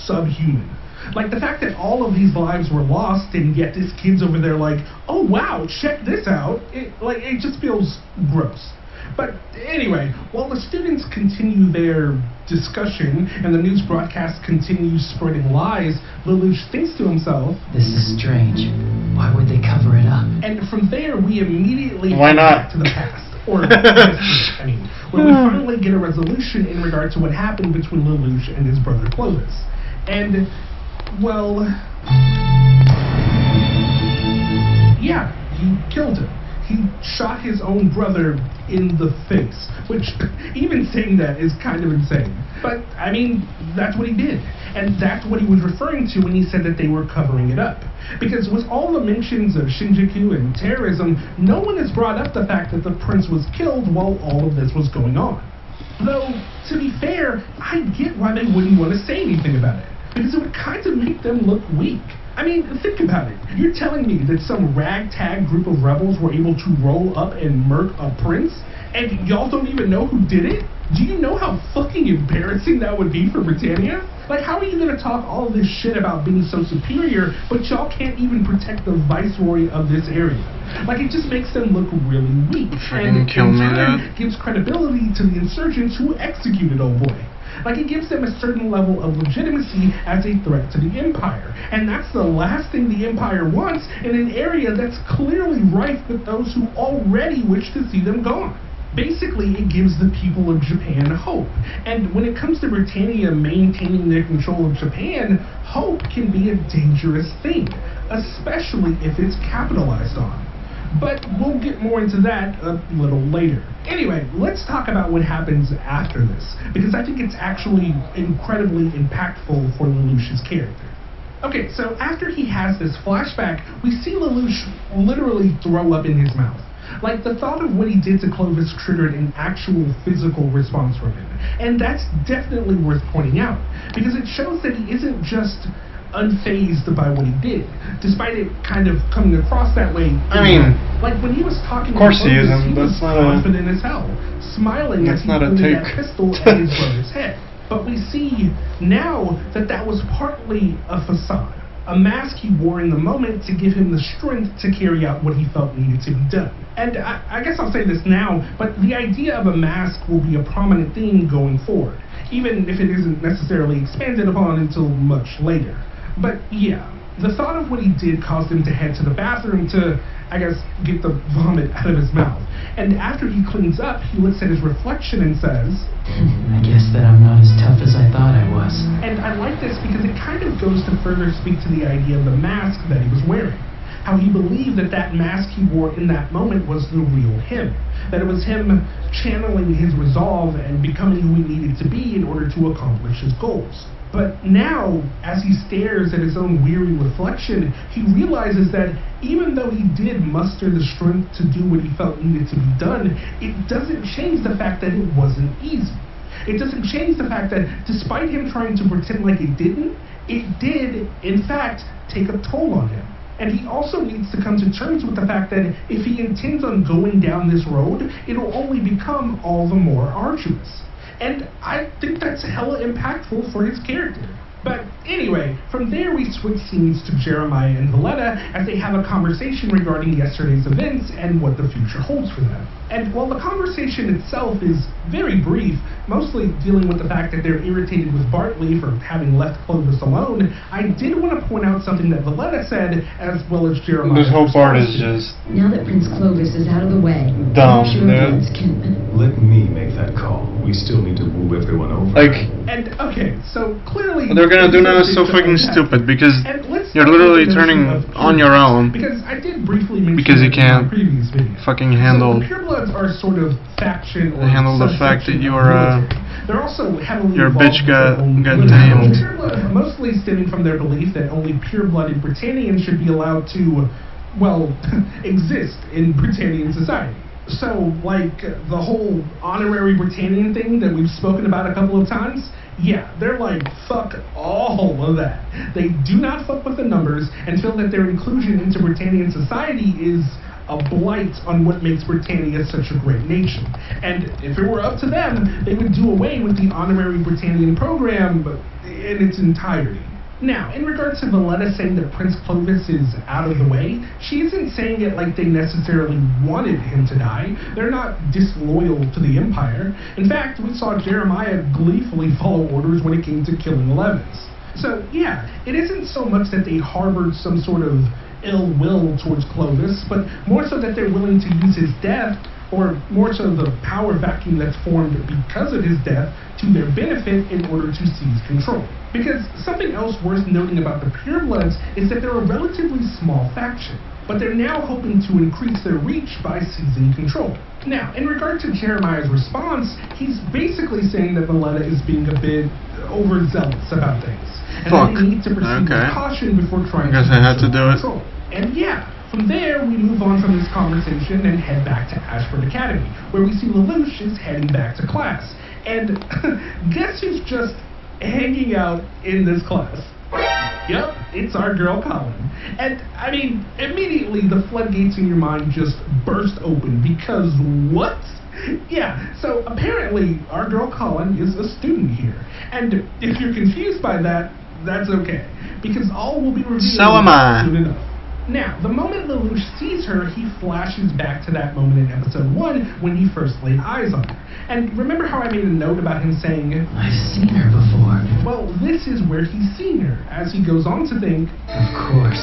subhuman. Like the fact that all of these lives were lost, and yet this kid's over there like, oh wow, check this out. It just feels gross. But anyway, while the students continue their discussion and the news broadcast continues spreading lies, Lelouch thinks to himself, this is strange. Why would they cover it up? And from there, we immediately Why not? back to the past. Or history, I mean, where we finally get a resolution in regard to what happened between Lelouch and his brother Clovis. And, well, yeah, he killed him. He shot his own brother in the face, which, even saying that is kind of insane. But, I mean, that's what he did. And that's what he was referring to when he said that they were covering it up. Because with all the mentions of Shinjuku and terrorism, no one has brought up the fact that the prince was killed while all of this was going on. Though, to be fair, I get why they wouldn't want to say anything about it, because it would kind of make them look weak. I mean, think about it. You're telling me that some ragtag group of rebels were able to roll up and murk a prince, and y'all don't even know who did it? Do you know how fucking embarrassing that would be for Britannia? Like, how are you gonna talk all this shit about being so superior, but y'all can't even protect the viceroy of this area? Like, it just makes them look really weak, and in turn gives credibility to the insurgents who executed old boy. Like, it gives them a certain level of legitimacy as a threat to the Empire. And that's the last thing the Empire wants in an area that's clearly rife with those who already wish to see them gone. Basically, it gives the people of Japan hope. And when it comes to Britannia maintaining their control of Japan, hope can be a dangerous thing, especially if it's capitalized on. But we'll get more into that a little later. Anyway, let's talk about what happens after this, because I think it's actually incredibly impactful for Lelouch's character. Okay, so after he has this flashback, we see Lelouch literally throw up in his mouth. Like, the thought of what he did to Clovis triggered an actual physical response from him. And that's definitely worth pointing out, because it shows that he isn't just unfazed by what he did, despite it kind of coming across that way. I mean, like when he was talking, of course to Clovis, he was not confident as hell, smiling as he pointed that pistol at his brother's head. But we see now that that was partly a facade, a mask he wore in the moment to give him the strength to carry out what he felt needed to be done. And I guess I'll say this now, but the idea of a mask will be a prominent theme going forward, even if it isn't necessarily expanded upon until much later. But yeah, the thought of what he did caused him to head to the bathroom to, I guess, get the vomit out of his mouth. And after he cleans up, he looks at his reflection and says, I guess that I'm not as tough as I thought I was. And I like this because it kind of goes to further speak to the idea of the mask that he was wearing. How he believed that that mask he wore in that moment was the real him. That it was him channeling his resolve and becoming who he needed to be in order to accomplish his goals. But now, as he stares at his own weary reflection, he realizes that even though he did muster the strength to do what he felt needed to be done, it doesn't change the fact that it wasn't easy. It doesn't change the fact that despite him trying to pretend like it didn't, it did, in fact, take a toll on him. And he also needs to come to terms with the fact that if he intends on going down this road, it'll only become all the more arduous. And I think that's hella impactful for his character. But anyway, from there we switch scenes to Jeremiah and Valletta as they have a conversation regarding yesterday's events and what the future holds for them. And while the conversation itself is very brief, mostly dealing with the fact that they're irritated with Bartley for having left Clovis alone, I did want to point out something that Valletta said, as well as Jeremiah. This whole part is just Now that Prince Clovis is out of the way, dumb, purebloods can... Let me make that call. We still need to woo everyone over. like, And okay, so clearly what they're gonna do now is so fucking stupid because you're literally turning on your own because I did briefly mention because you it in my can't previous video. fucking handle So the purebloods are sort of faction or the fact that subsection you of are military. They're also heavily your involved bitch with their own got military. tamed. Pureblood mostly stemming from their belief that only pure-blooded Britannians should be allowed to, well, exist in Britannian society. So, like, the whole honorary Britannian thing that we've spoken about a couple of times, yeah, they're like, fuck all of that. They do not fuck with the numbers and feel that their inclusion into Britannian society is a blight on what makes Britannia such a great nation. And if it were up to them, they would do away with the honorary Britannian program in its entirety. Now, in regards to Valletta saying that Prince Clovis is out of the way, she isn't saying it like they necessarily wanted him to die. They're not disloyal to the Empire. In fact, we saw Jeremiah gleefully follow orders when it came to killing 11s. So, yeah, it isn't so much that they harbored some sort of ill will towards Clovis, but more so that they're willing to use his death, or more so the power vacuum that's formed because of his death, to their benefit in order to seize control. Because something else worth noting about the purebloods is that they're a relatively small faction, but they're now hoping to increase their reach by seizing control. Now, in regard to Jeremiah's response, he's basically saying that Valletta is being a bit overzealous about things, and that they need to proceed with caution before trying I guess I had to do it. control. And yeah, from there, we move on from this conversation and head back to Ashford Academy, where we see Lelouch is heading back to class. And guess who's just hanging out in this class? Yep, it's our girl Colin. And, I mean, immediately the floodgates in your mind just burst open, because what? Yeah, so apparently our girl Colin is a student here. And if you're confused by that, that's okay, because all will be revealed soon enough. Now, the moment Lelouch sees her, he flashes back to that moment in episode 1 when he first laid eyes on her. And remember how I made a note about him saying, I've seen her before. well, this is where he's seen her, as he goes on to think, Of course.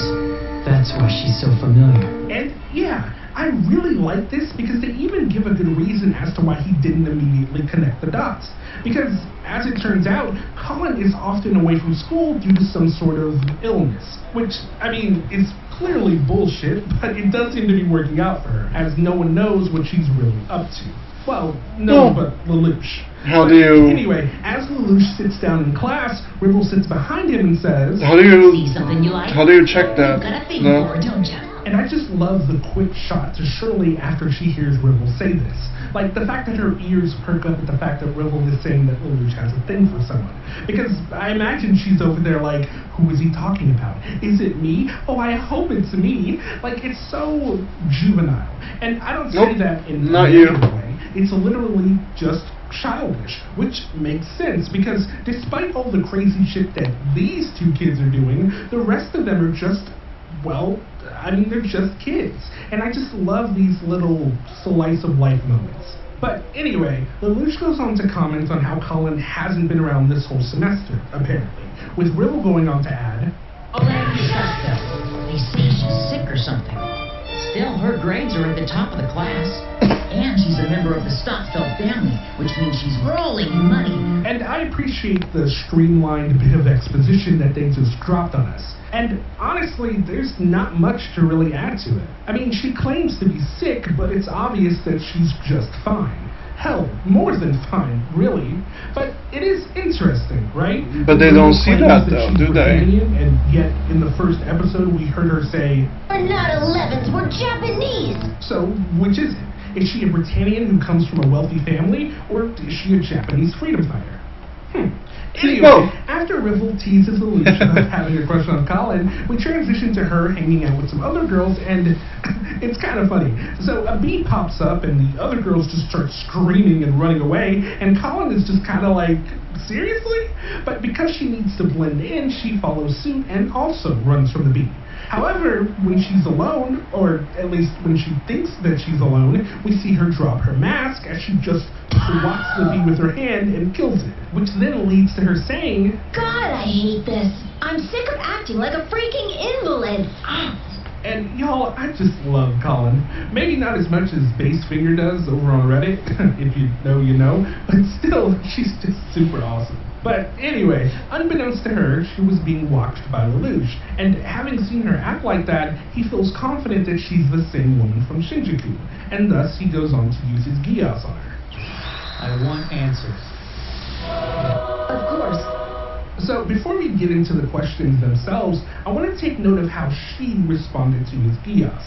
That's why she's so familiar. and yeah, I really like this because they even give a good reason as to why he didn't immediately connect the dots. Because, as it turns out, Colin is often away from school due to some sort of illness. Which, I mean, is clearly bullshit, but it does seem to be working out for her, as no one knows what she's really up to. Well, no, but Lelouch. How do you... Anyway, as Lelouch sits down in class, Ribble sits behind him and says, How do you... See something you like? How do you check that? Got a thing No. for it, don't ya? and I just love the quick shot to Shirley after she hears Ribble say this. Like, the fact that her ears perk up at the fact that Ribble is saying that Lelouch has a thing for someone. Because I imagine she's over there like, who is he talking about? Is it me? Oh, I hope it's me. Like, it's so juvenile. And I don't say that in a negative way. It's literally just childish, which makes sense because despite all the crazy shit that these two kids are doing, the rest of them are just, well, I mean, they're just kids. And I just love these little slice of life moments. But anyway, Lelouch goes on to comment on how Colin hasn't been around this whole semester, apparently, with Ribble going on to add, Oh, that suspect. They say she's sick or something. Still, her grades are at the top of the class. And she's a member of the Stopfeld family, which means she's rolling in money. And I appreciate the streamlined bit of exposition that they just dropped on us. And honestly, there's not much to really add to it. I mean, she claims to be sick, but it's obvious that she's just fine. Hell, more than fine, really. But it is interesting, right? But they don't see that though, do they? And yet, in the first episode, we heard her say, We're not 11s, we're Japanese! So, which is it? Is she a Britannian who comes from a wealthy family, or is she a Japanese freedom fighter? Anyway, after Rivel teases Lelouch about having a crush on Colin, we transition to her hanging out with some other girls, and it's kind of funny. So a bee pops up, and the other girls just start screaming and running away, and Colin is just kind of like, seriously? But because she needs to blend in, she follows suit and also runs from the bee. However, when she's alone, or at least when she thinks that she's alone, we see her drop her mask as she just swats the bee with her hand and kills it, which then leads to her saying, God, I hate this. I'm sick of acting like a freaking invalid. and y'all, I just love Colin. Maybe not as much as Basefinger does over on Reddit, if you know, you know, but still, she's just super awesome. But anyway, unbeknownst to her, she was being watched by Lelouch, and having seen her act like that, he feels confident that she's the same woman from Shinjuku, and thus he goes on to use his geass on her. I want answers. Of course. So before we get into the questions themselves, I want to take note of how she responded to his geass.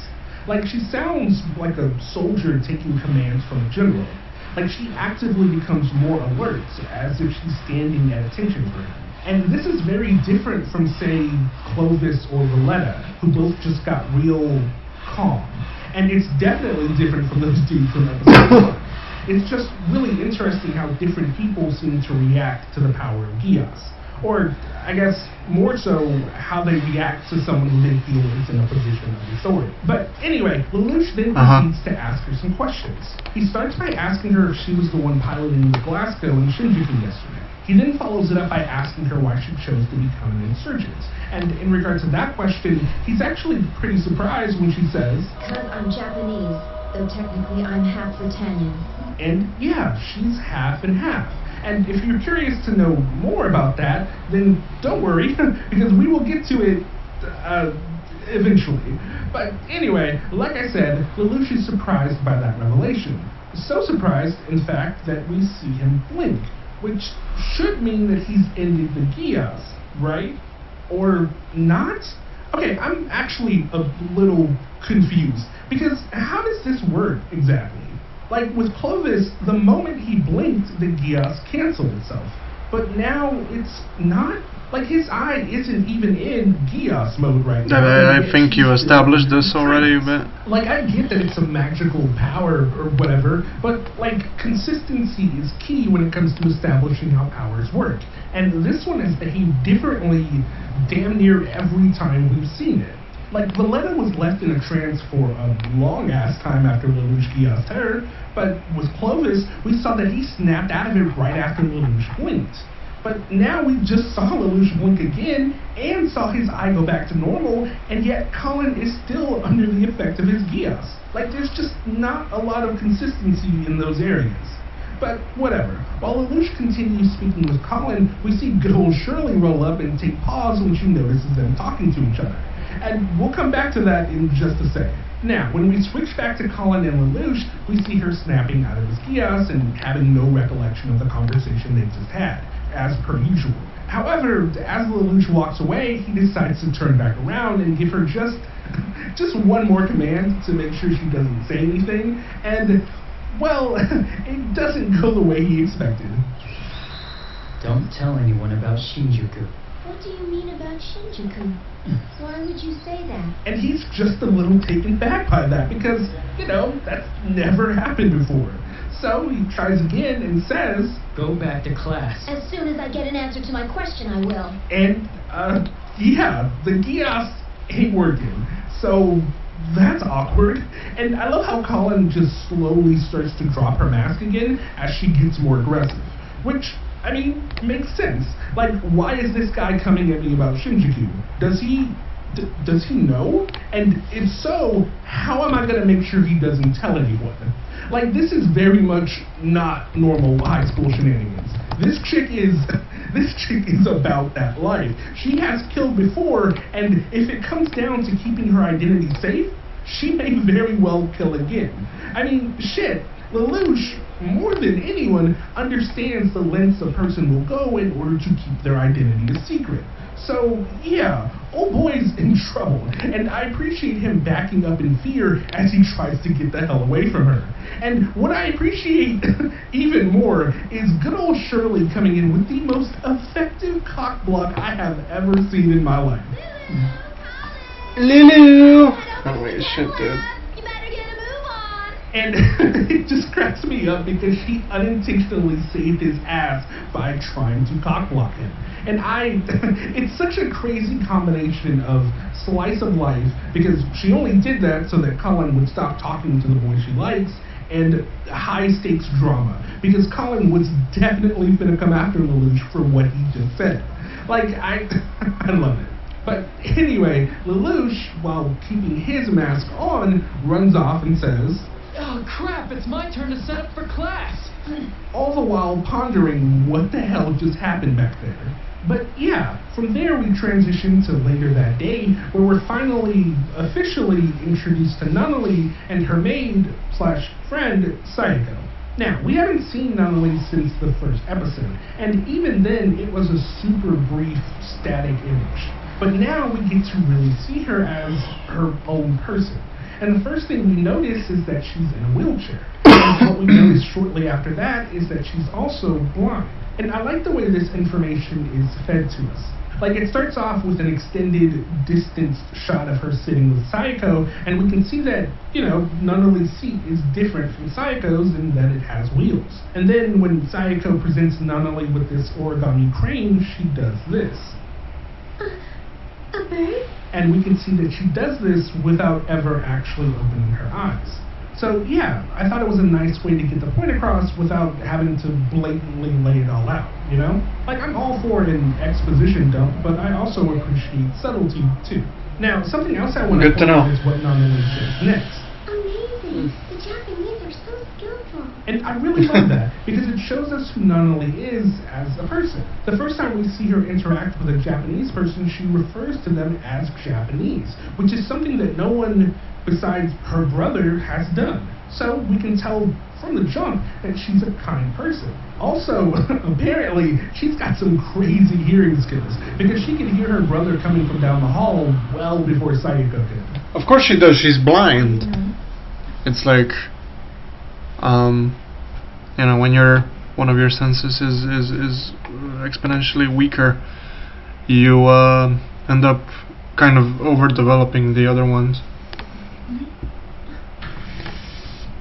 Like, she sounds like a soldier taking commands from a general. Like, she actively becomes more alert, as if she's standing at attention for him. And this is very different from, say, Clovis or Valletta, who both just got real calm. And it's definitely different from those dudes from episode 1. It's just really interesting how different people seem to react to the power of geass. Or, I guess, more so, how they react to someone who they feel is in a position of authority. But anyway, Lelouch then proceeds to ask her some questions. He starts by asking her if she was the one piloting the Glasgow and Shinjuku yesterday. He then follows it up by asking her why she chose to become an insurgent. And in regard to that question, he's actually pretty surprised when she says, Because I'm Japanese, though technically I'm half Britannian. And yeah, she's half and half. And if you're curious to know more about that, then don't worry, because we will get to it eventually. But anyway, like I said, Lelouch is surprised by that revelation. So surprised, in fact, that we see him blink, which should mean that he's ended the geass, right? Or not? Okay, I'm actually a little confused, because how does this work exactly? Like, with Clovis, the moment he blinked, the geass canceled itself. But now it's not. Like, his eye isn't even in geass mode right now. I think you established this already, but... Like, I get that it's a magical power or whatever, but, like, consistency is key when it comes to establishing how powers work. And this one has behaved differently damn near every time we've seen it. Like, Valletta was left in a trance for a long-ass time after Lelouch geassed her, but with Clovis, we saw that he snapped out of it right after Lelouch blinked. But now we just saw Lelouch blink again, and saw his eye go back to normal, and yet Colin is still under the effect of his geass. Like, there's just not a lot of consistency in those areas. But whatever. While Lelouch continues speaking with Colin, we see good old Shirley roll up and take pause when she notices them talking to each other. And we'll come back to that in just a second. Now, when we switch back to Colin and Lelouch, we see her snapping out of his geass and having no recollection of the conversation they just had, as per usual. However, as Lelouch walks away, he decides to turn back around and give her just one more command to make sure she doesn't say anything, and, well, it doesn't go the way he expected. Don't tell anyone about Shinjuku. What do you mean about Shinjuku? Why would you say that? And he's just a little taken back by that because, you know, that's never happened before. So he tries again and says, Go back to class. As soon as I get an answer to my question, I will. And, yeah, the geass ain't working. So that's awkward. And I love how Colin just slowly starts to drop her mask again as she gets more aggressive. Which, I mean, makes sense. Like, why is this guy coming at me about Shinjuku? Does he know? And if so, how am I going to make sure he doesn't tell anyone? Like, this is very much not normal high school shenanigans. This chick is about that life. She has killed before, and if it comes down to keeping her identity safe, she may very well kill again. I mean, shit. Lelouch, more than anyone, understands the lengths a person will go in order to keep their identity a secret. So, yeah, old boy's in trouble, and I appreciate him backing up in fear as he tries to get the hell away from her. And what I appreciate even more is good old Shirley coming in with the most effective cock block I have ever seen in my life. Lulu! Oh wait, shit, dude. You better get a move on. And it just cracks me up because she unintentionally saved his ass by trying to cockblock him. And it's such a crazy combination of slice of life, because she only did that so that Colin would stop talking to the boy she likes, and high stakes drama, because Colin was definitely gonna come after Lelouch for what he just said. Like, I love it. But anyway, Lelouch, while keeping his mask on, runs off and says, Oh crap, it's my turn to set up for class. all the while pondering what the hell just happened back there. But yeah, from there we transition to later that day, where we're finally officially introduced to Nunnally and her maid/friend, Sayako. Now, we haven't seen Nunnally since the first episode, and even then it was a super brief, static image. But now we get to really see her as her own person. And the first thing we notice is that she's in a wheelchair. And what we notice shortly after that is that she's also blind. And I like the way this information is fed to us. Like, it starts off with an extended, distanced shot of her sitting with Sayako, and we can see that, Nunnally's seat is different from Sayako's in that it has wheels. And then when Sayako presents Nunnally with this origami crane, she does this. A bird? And we can see that she does this without ever actually opening her eyes. So yeah, I thought it was a nice way to get the point across without having to blatantly lay it all out, Like, I'm all for an exposition dump, but I also appreciate subtlety too. Now, something else I want to point out is what Nunnally says next. Amazing. The Japanese are so skillful. And I really love that, because it shows us who Nunnally is as a person. The first time we see her interact with a Japanese person, she refers to them as Japanese, which is something that no one besides her brother has done. So we can tell from the jump that she's a kind person. Also, apparently, she's got some crazy hearing skills, because she can hear her brother coming from down the hall well before Sayako did. Of course she does, she's blind. It's like, when one of your senses is exponentially weaker, you end up kind of overdeveloping the other ones.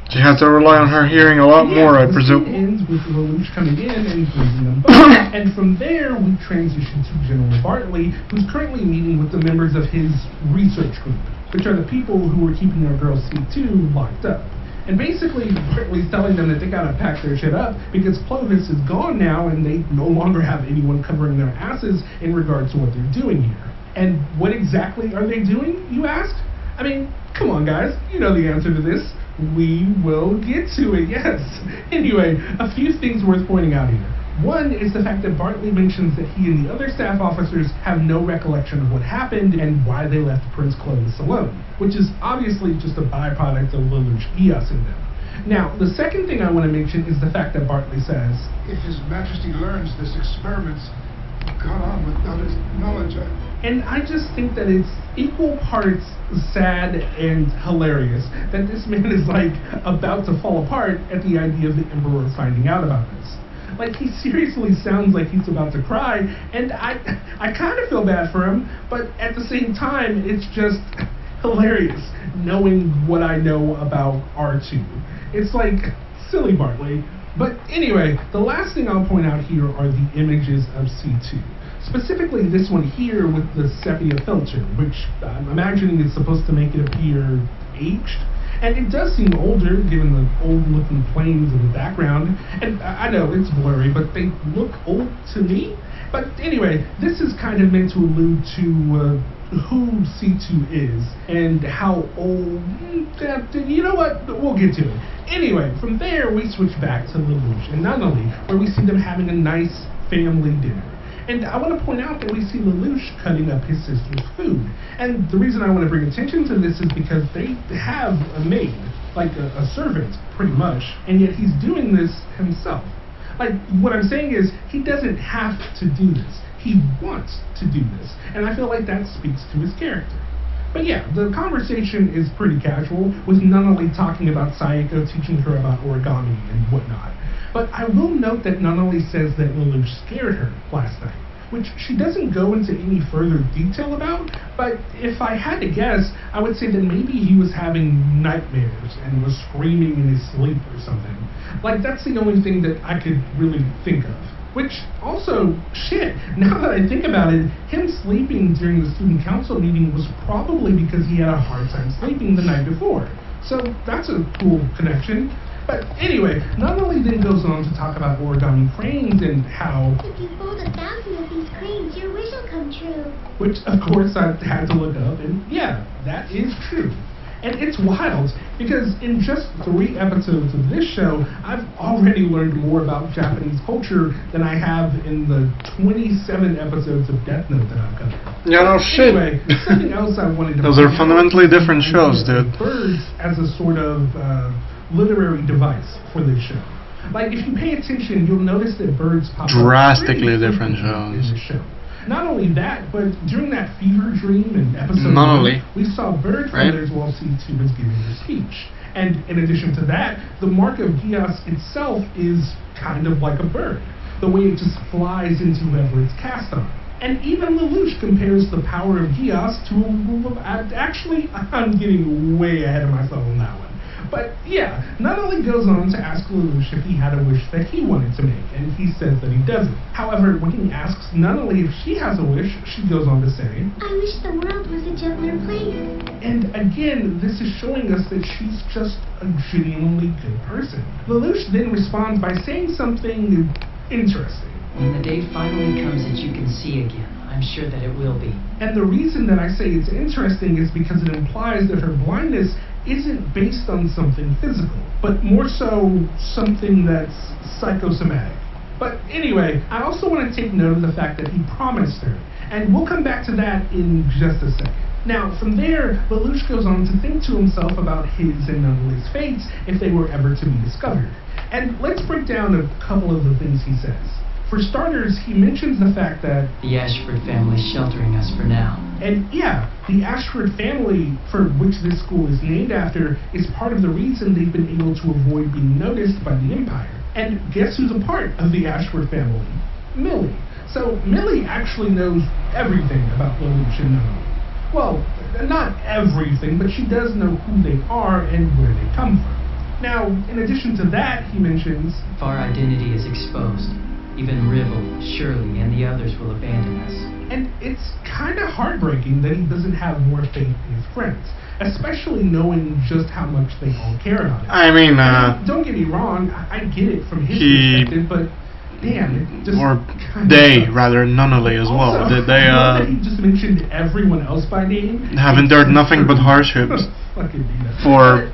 She has to rely on her hearing a lot more, I presume. The scene ends with Lelouch coming in and freezing them both. And from there, we transition to General Bartley, who's currently meeting with the members of his research group, which are the people who were keeping our girl C2 locked up. And basically, Bartley's telling them that they gotta pack their shit up because Clovis is gone now and they no longer have anyone covering their asses in regards to what they're doing here. And what exactly are they doing, you ask? I mean, come on guys, you know the answer to this. We will get to it, yes. Anyway, a few things worth pointing out here. One is the fact that Bartley mentions that he and the other staff officers have no recollection of what happened and why they left Prince Clovis alone, which is obviously just a byproduct of Lelouch geass in them. Now, the second thing I want to mention is the fact that Bartley says, if His Majesty learns this experiment's gone on without his knowledge, and I just think that it's equal parts sad and hilarious that this man is like about to fall apart at the idea of the Emperor finding out about this. Like, he seriously sounds like he's about to cry, and I kind of feel bad for him, but at the same time, it's just hilarious knowing what I know about R2. It's like, silly Bartley. But anyway, the last thing I'll point out here are the images of C2. Specifically this one here with the sepia filter, which I'm imagining is supposed to make it appear aged. And it does seem older, given the old-looking planes in the background. And I know it's blurry, but they look old to me. But anyway, this is kind of meant to allude to who C2 is and how old. You know what? We'll get to it. Anyway, from there we switch back to Lelouch and Nunnally, where we see them having a nice family dinner. And I want to point out that we see Lelouch cutting up his sister's food. And the reason I want to bring attention to this is because they have a maid. like a servant, pretty much, and yet he's doing this himself. Like, what I'm saying is, he doesn't have to do this. He wants to do this, and I feel like that speaks to his character. But yeah, the conversation is pretty casual, with Nunnally talking about Sayako teaching her about origami and whatnot. But I will note that Nunnally says that Lelouch scared her last night, which she doesn't go into any further detail about, but if I had to guess, I would say that maybe he was having nightmares and was screaming in his sleep or something. Like, that's the only thing that I could really think of. Which, also, shit, now that I think about it, him sleeping during the student council meeting was probably because he had a hard time sleeping the night before. So, that's a cool connection. But anyway, Nunnally then goes on to talk about origami cranes and how... If you fold 1,000 of these cranes, your wish will come true. Which, of course, I had to look up, and yeah, that is true. And it's wild, because in just 3 episodes of this show, I've already learned more about Japanese culture than I have in the 27 episodes of Death Note that I've covered. Yeah, no shit. Anyway, something else I wanted to Those are fundamentally different shows, dude. Birds as a sort of literary device for this show. Like, if you pay attention, you'll notice that birds pop up Drastically pretty different frequently shows. in the show. Not only that, but during that fever dream in episode 1, we saw bird feathers while C2 was giving her speech. And in addition to that, the mark of geass itself is kind of like a bird, the way it just flies into whoever it's cast on. And even Lelouch compares the power of geass to actually, I'm getting way ahead of myself on that one. But yeah, Nunnally goes on to ask Lelouch if he had a wish that he wanted to make, and he says that he doesn't. However, when he asks Nunnally if she has a wish, she goes on to say, I wish the world was a gentler place. And again, this is showing us that she's just a genuinely good person. Lelouch then responds by saying something interesting. When the day finally comes that you can see again, I'm sure that it will be. And the reason that I say it's interesting is because it implies that her blindness isn't based on something physical, but more so something that's psychosomatic. But anyway, I also want to take note of the fact that he promised her, and we'll come back to that in just a second. Now, from there, Lelouch goes on to think to himself about his and Nunnally's fates if they were ever to be discovered. And let's break down a couple of the things he says. For starters, he mentions the fact that the Ashford family is sheltering us for now. And yeah, the Ashford family, for which this school is named after, is part of the reason they've been able to avoid being noticed by the Empire. And guess who's a part of the Ashford family? Millie. So Millie actually knows everything about Lelouch and Nunnally. Well, not everything, but she does know who they are and where they come from. Now, in addition to that, he mentions... If our identity is exposed, even Rivel, Shirley, and the others will abandon us. And it's kind of heartbreaking that he doesn't have more faith in his friends, especially knowing just how much they all care about him. I mean, don't get me wrong, I get it from his perspective, but damn, it just or they, rather, Nunnally as well. Also, Did they, he just mentioned everyone else by name. have endured nothing but hardships for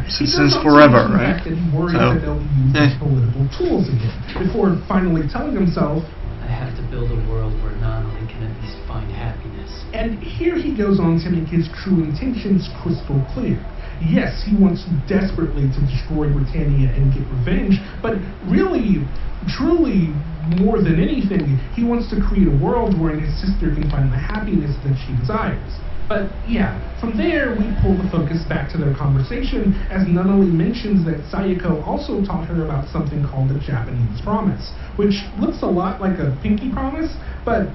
since forever, right? That he worries that they'll be used as political tools again, before finally telling himself, I have to build a world where Nunnally can at least find happiness. And here he goes on to make his true intentions crystal clear. Yes, he wants desperately to destroy Britannia and get revenge, but really, truly, more than anything, he wants to create a world where his sister can find the happiness that she desires. But yeah, from there we pull the focus back to their conversation as Nunnally mentions that Sayako also taught her about something called the Japanese promise, which looks a lot like a pinky promise, but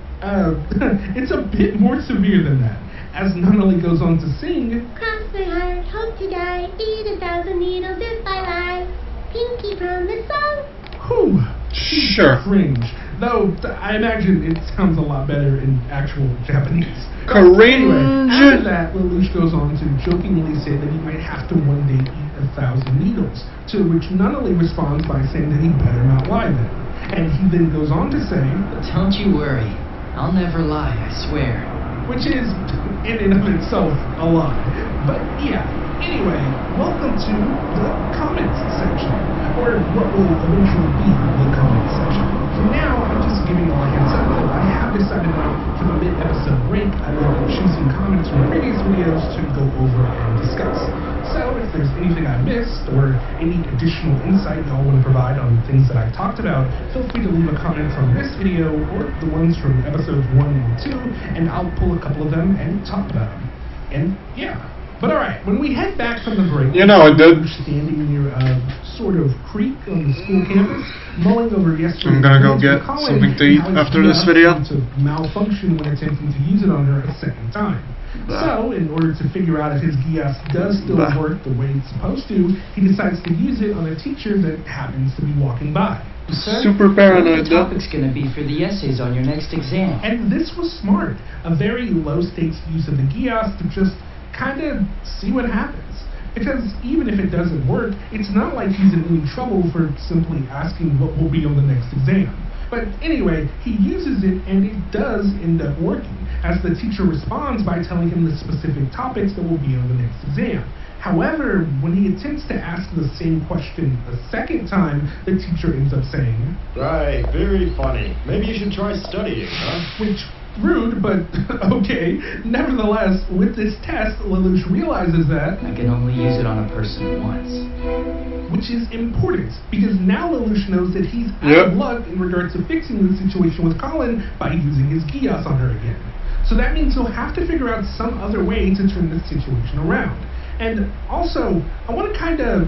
it's a bit more severe than that. As Nunnally goes on to sing, Cross my heart, hope to die, eat 1,000 needles if I lie. Pinky promise song. Whew. Sure. Cringe. Though, I imagine it sounds a lot better in actual Japanese. Cringe. Anyway, after that, Lelouch goes on to jokingly say that he might have to one day eat 1,000 needles, to which Nunnally responds by saying that he better not lie then. And he then goes on to say, Don't you worry, I'll never lie, I swear. Which is, in and of itself, a lie. But yeah, anyway, welcome to the comments section, or what will eventually be the comments section. For now, I'm just giving you a heads up that I have decided that for the mid-episode break, I will choose some comments from previous videos to go over and discuss. So if there's anything I missed, or any additional insight y'all want to provide on things that I've talked about, feel free to leave a comment from this video, or the ones from episodes 1 and 2, and I'll pull a couple of them and talk about them. And yeah. But alright, when we head back from the break, you know, I did. Standing near a sort of creek on the school campus, mulling over yesterday's I'm gonna go get something to eat after this video. To malfunction when attempting to use it on her a second time. So, in order to figure out if his geass does still work the way it's supposed to, he decides to use it on a teacher that happens to be walking by. Sir, super paranoid, the topic's going to be for the essays on your next exam. And this was smart. A very low-stakes use of the geass to just kind of see what happens. Because even if it doesn't work, it's not like he's in any trouble for simply asking what will be on the next exam. But anyway, he uses it and it does end up working, as the teacher responds by telling him the specific topics that will be on the next exam. However, when he attempts to ask the same question a second time, the teacher ends up saying, "Right, very funny. Maybe you should try studying, huh?" Which, rude, but okay. Nevertheless, with this test, Lelouch realizes that I can only use it on a person once. Which is important, because now Lelouch knows that he's out of luck in regards to fixing the situation with Colin by using his geass on her again. So that means he'll have to figure out some other way to turn this situation around. And also, I want to kind of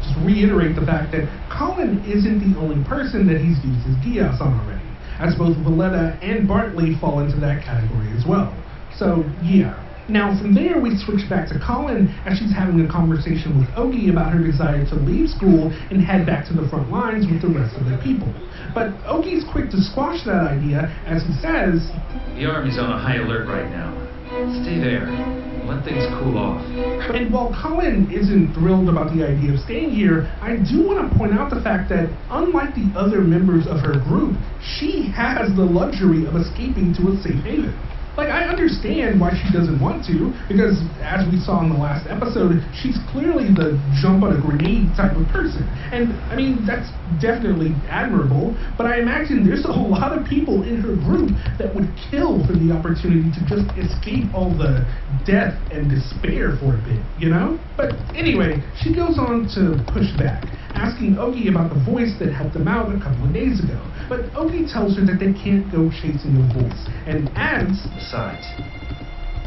just reiterate the fact that Colin isn't the only person that he's used his geass on already, as both Valletta and Bartley fall into that category as well. So, yeah. Now, from there, we switch back to Colin as she's having a conversation with Ogie about her desire to leave school and head back to the front lines with the rest of the people. But Ogie's quick to squash that idea as he says, "The Army's on a high alert right now. Stay there. Let things cool off." And while Colin isn't thrilled about the idea of staying here, I do want to point out the fact that, unlike the other members of her group, she has the luxury of escaping to a safe haven. Like, I understand why she doesn't want to, because, as we saw in the last episode, she's clearly the jump on a grenade type of person. And, I mean, that's definitely admirable, but I imagine there's a lot of people in her group that would kill for the opportunity to just escape all the death and despair for a bit, you know? But anyway, she goes on to push back, asking Ogie about the voice that helped them out a couple of days ago. But Ogie tells her that they can't go chasing a voice, and adds, "Besides,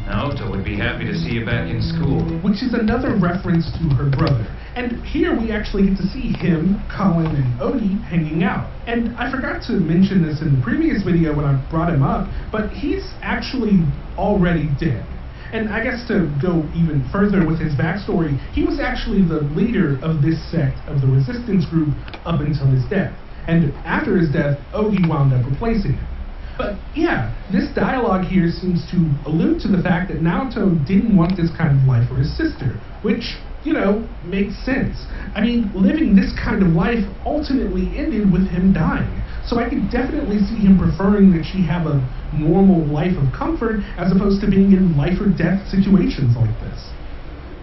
Naoto would be happy to see you back in school." Which is another reference to her brother. And here we actually get to see him, Colin, and Ogie hanging out. And I forgot to mention this in the previous video when I brought him up, but he's actually already dead. And I guess to go even further with his backstory, he was actually the leader of this sect of the resistance group up until his death. And after his death, Ogie wound up replacing him. But yeah, this dialogue here seems to allude to the fact that Naoto didn't want this kind of life for his sister, which, you know, makes sense. I mean, living this kind of life ultimately ended with him dying. So I could definitely see him preferring that she have a normal life of comfort as opposed to being in life or death situations like this.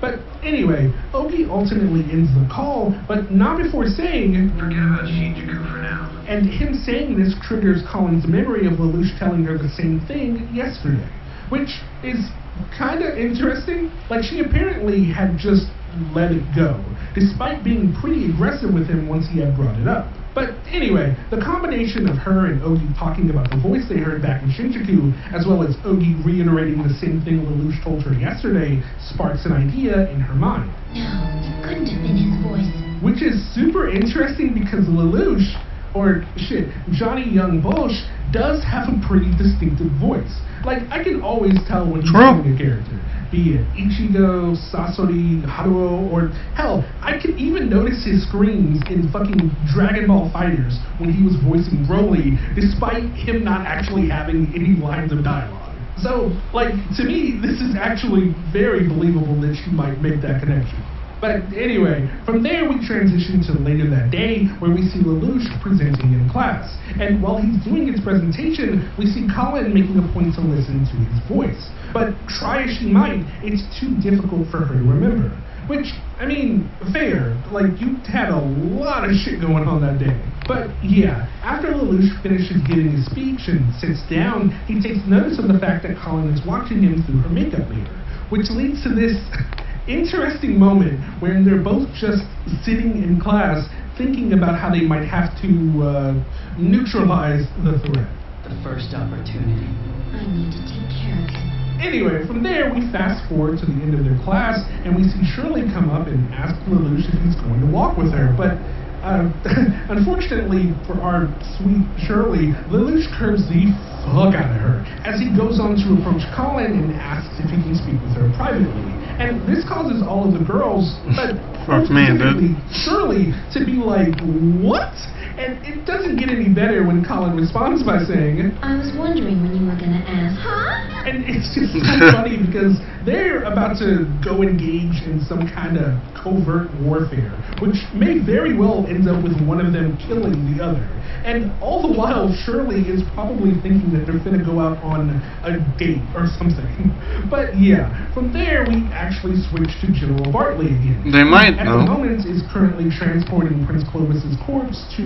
But anyway, Ogie ultimately ends the call, but not before saying, "Forget about Shinjuku for now." And him saying this triggers Colin's memory of Lelouch telling her the same thing yesterday, which is kind of interesting. Like, she apparently had just let it go, despite being pretty aggressive with him once he had brought it up. But anyway, the combination of her and Ogie talking about the voice they heard back in Shinjuku, as well as Ogie reiterating the same thing Lelouch told her yesterday, sparks an idea in her mind. No, it couldn't have been his voice. Which is super interesting because Lelouch, or shit, Johnny Young Bolsh, does have a pretty distinctive voice. Like, I can always tell when he's playing a character, be it Ichigo, Sasori, Haruo, or hell, I could even notice his screams in fucking Dragon Ball FighterZ when he was voicing Broly, despite him not actually having any lines of dialogue. So, like, to me, this is actually very believable that she might make that connection. But anyway, from there we transition to later that day, where we see Lelouch presenting in class. And while he's doing his presentation, we see Colin making a point to listen to his voice. But try as she might, it's too difficult for her to remember. Which, I mean, fair. Like, you had a lot of shit going on that day. But yeah, after Lelouch finishes giving his speech and sits down, he takes notice of the fact that Colin is watching him through her makeup mirror, which leads to this interesting moment when they're both just sitting in class thinking about how they might have to neutralize the threat. The first opportunity. I need to take care of him. Anyway, from there we fast forward to the end of their class and we see Shirley come up and ask Lelouch if he's going to walk with her, but unfortunately for our sweet Shirley, Lelouch curves the fuck out of her as he goes on to approach Colin and asks if he can speak with her privately. And this causes all of the girls, but specifically Shirley, to be like, what? And it doesn't get any better when Colin responds by saying, I was wondering when you were gonna ask. Huh? And it's just so funny because they're about to go engage in some kind of covert warfare, which may very well end up with one of them killing the other. And all the while, Shirley is probably thinking that they're gonna go out on a date or something. But yeah, from there we actually switch to General Bartley again. They might, At the moment is currently transporting Prince Clovis's corpse to,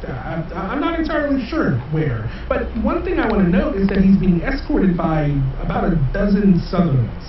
I'm not entirely sure where. But one thing I want to note is that he's being escorted by about a dozen Southerns.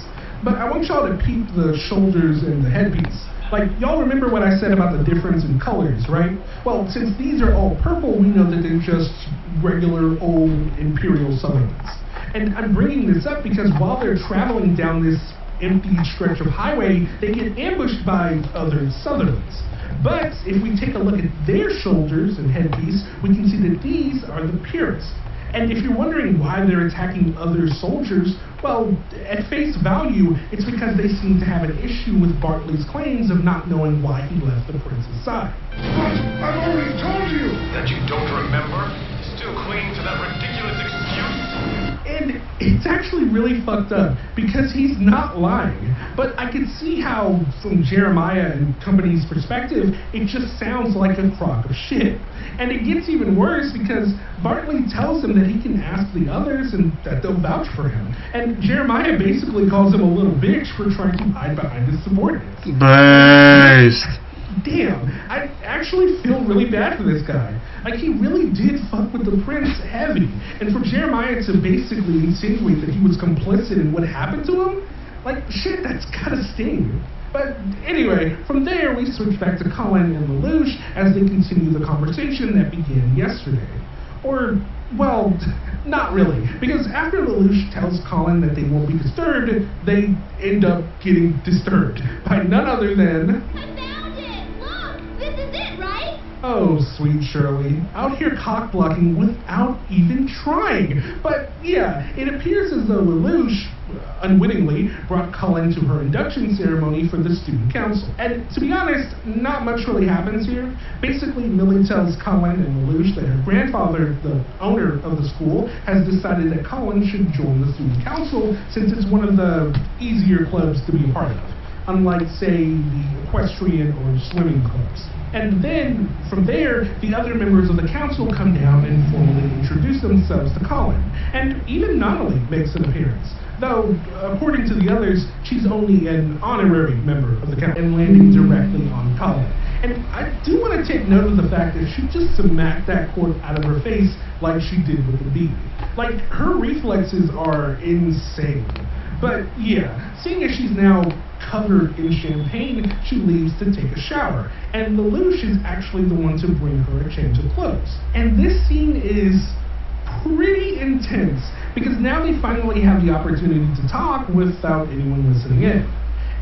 But I want y'all to peep the shoulders and the headpiece. Like, y'all remember what I said about the difference in colors, right? Well, since these are all purple, we know that they're just regular old Imperial Southerns. And I'm bringing this up because while they're traveling down this empty stretch of highway, they get ambushed by other Southerns. But if we take a look at their shoulders and headpiece, we can see that these are the purists. And if you're wondering why they're attacking other soldiers, well, at face value, it's because they seem to have an issue with Bartley's claims of not knowing why he left the prince's side. But I've already told you! That you don't remember? Still clinging to that ridiculous excuse? And it's actually really fucked up because he's not lying. But I can see how, from Jeremiah and company's perspective, it just sounds like a crock of shit. And it gets even worse because Bartley tells him that he can ask the others and that they'll vouch for him. And Jeremiah basically calls him a little bitch for trying to hide behind his subordinates. Based. Damn, I actually feel really bad for this guy. Like, he really did fuck with the prince heavy. And for Jeremiah to basically insinuate that he was complicit in what happened to him, like, shit, that's gotta sting. But anyway, from there we switch back to Colin and Lelouch as they continue the conversation that began yesterday. Or, well, not really, because after Lelouch tells Colin that they won't be disturbed, they end up getting disturbed by none other than... This is it, right? Oh, sweet Shirley, out here cock-blocking without even trying. But yeah, it appears as though Lelouch, unwittingly, brought Colin to her induction ceremony for the student council. And to be honest, not much really happens here. Basically, Millie tells Colin and Lelouch that her grandfather, the owner of the school, has decided that Colin should join the student council since it's one of the easier clubs to be a part of, unlike, say, the equestrian or swimming clubs. And then, from there, the other members of the council come down and formally introduce themselves to Colin. And even Nonnally makes an appearance, though, according to the others, she's only an honorary member of the council and landing directly on Colin. And I do want to take note of the fact that she just smacked that cork out of her face like she did with the bee. Like, her reflexes are insane. But yeah, seeing as she's now covered in champagne, she leaves to take a shower. And Lelouch is actually the one to bring her a change of clothes. And this scene is pretty intense because now they finally have the opportunity to talk without anyone listening in.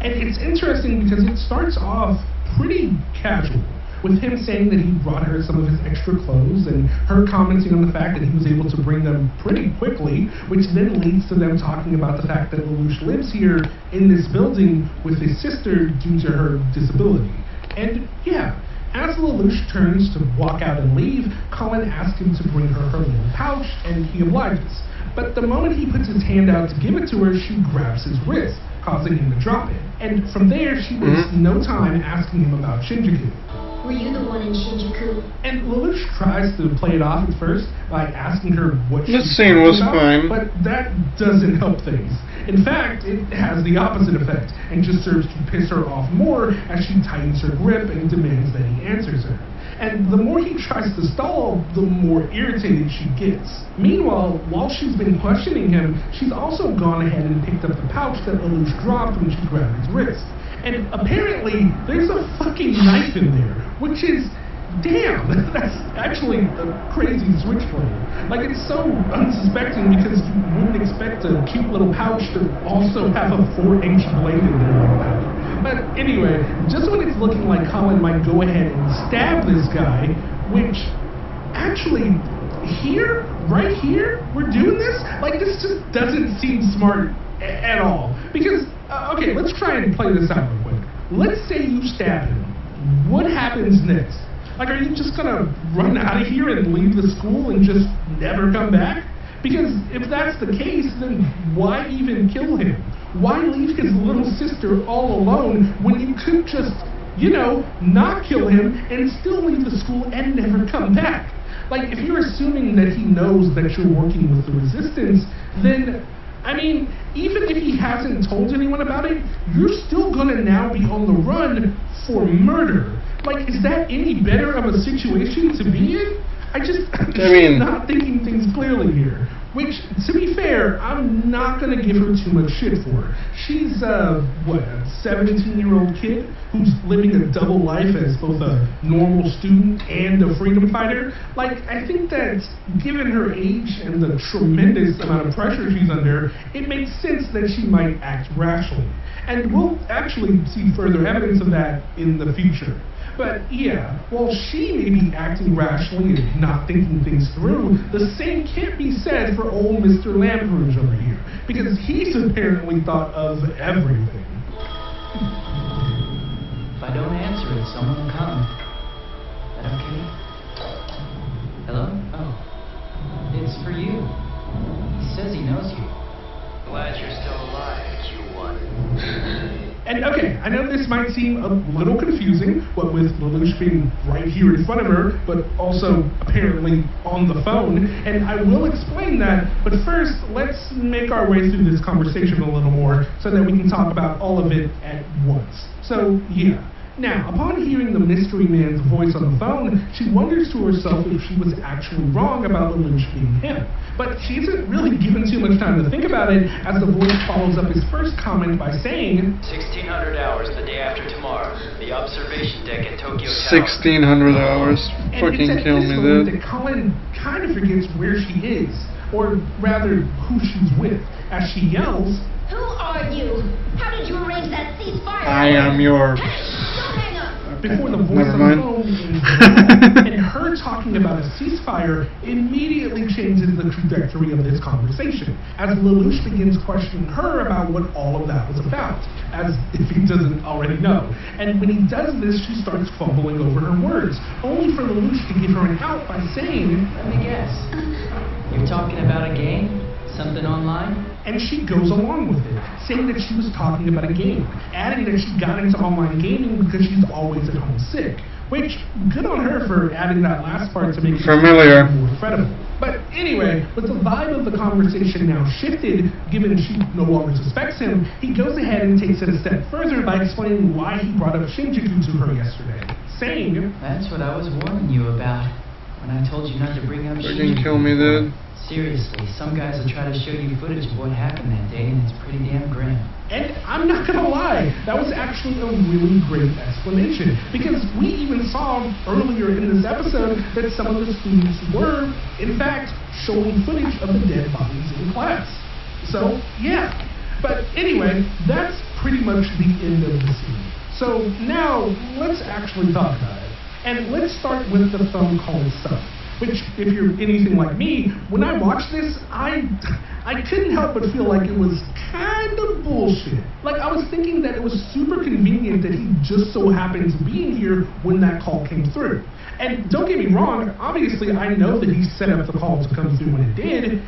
And it's interesting because it starts off pretty casual, with him saying that he brought her some of his extra clothes and her commenting on the fact that he was able to bring them pretty quickly, which then leads to them talking about the fact that Lelouch lives here in this building with his sister due to her disability. And yeah, as Lelouch turns to walk out and leave, Colin asks him to bring her little pouch, and he obliges. But the moment he puts his hand out to give it to her, she grabs his wrist, causing him to drop it. And from there, she wastes no time asking him about Shinjuku. Were you the one in Shinjuku? And Lelouch tries to play it off at first by asking her what this scene was fine, but that doesn't help things. In fact, it has the opposite effect and just serves to piss her off more as she tightens her grip and demands that he answers her. and the more he tries to stall, the more irritated she gets. Meanwhile, while she's been questioning him, she's also gone ahead and picked up the pouch that Lelouch dropped when she grabbed his wrist. And apparently, there's a fucking knife in there, which is, damn, that's actually a crazy switchblade. Like, it's so unsuspecting because you wouldn't expect a cute little pouch to also have a 4-inch blade in there like that. But anyway, just when it's looking like Colin might go ahead and stab this guy, which actually, here, right here, we're doing this? Like, this just doesn't seem smart at all. Because, okay, let's try and play this out real quick. Let's say you stab him. What happens next? Like, are you just gonna run out of here and leave the school and just never come back? Because if that's the case, then why even kill him? Why leave his little sister all alone when you could just, you know, not kill him and still leave the school and never come back? Like, if you're assuming that he knows that you're working with the resistance, then, I mean, even if he hasn't told anyone about it, you're still gonna now be on the run for murder. Like, is that any better of a situation to be in? I'm not thinking things clearly here. Which, to be fair, I'm not going to give her too much shit for. She's, a 17-year-old kid who's living a double life as both a normal student and a freedom fighter. Like, I think that, given her age and the tremendous amount of pressure she's under, it makes sense that she might act rashly. And we'll actually see further evidence of that in the future. But yeah, while she may be acting rashly and not thinking things through, the same can't be said for old Mr. Lamperouge over here, because he's apparently thought of everything. If I don't answer it, someone will come. That okay? Hello? Oh. It's for you. He says he knows you. Glad you're still alive, Q1. And okay, I know this might seem a little confusing, what with Lelouch being right here in front of her, but also apparently on the phone, and I will explain that, but first, let's make our way through this conversation a little more so that we can talk about all of it at once. So, yeah. Now, upon hearing the mystery man's voice on the phone, she wonders to herself if she was actually wrong about Lelouch being him. But she isn't really given too much time to think about it, as the voice follows up his first comment by saying, 1600 hours the day after tomorrow. The observation deck at Tokyo Tower. 1600 hours. Fucking kill me, dude. That Colin kind of forgets where she is, or rather, who she's with, as she yells, "Who are you? How did you arrange that ceasefire?" I am your... Hey, don't hang up! Before the voice on the phone begins, and her talking about a ceasefire immediately changes the trajectory of this conversation, as Lelouch begins questioning her about what all of that was about, as if he doesn't already know. And when he does this, she starts fumbling over her words, only for Lelouch to give her an out by saying, "Let me guess. You're talking about a game? Something online?" And she goes along with it, saying that she was talking about a game, adding that she got into online gaming because she's always at home sick. Which, good on her for adding that last part to make it familiar, more credible. But anyway, with the vibe of the conversation now shifted, given she no longer suspects him, he goes ahead and takes it a step further by explaining why he brought up Shinjuku to her yesterday, saying, "That's what I was warning you about when I told you not to bring up Shinjuku. Freaking kill me, dude. Seriously, some guys will try to show you footage of what happened that day, and it's pretty damn grim." And I'm not gonna lie, that was actually a really great explanation, because we even saw earlier in this episode that some of the students were, in fact, showing footage of the dead bodies in class. So, yeah. But anyway, that's pretty much the end of the scene. So now, let's actually talk about it. And let's start with the phone call itself. Which, if you're anything like me, when I watched this, I couldn't help but feel like it was kind of bullshit. Like, I was thinking that it was super convenient that he just so happened to be in here when that call came through. And don't get me wrong, obviously I know that he set up the call to come through when it did,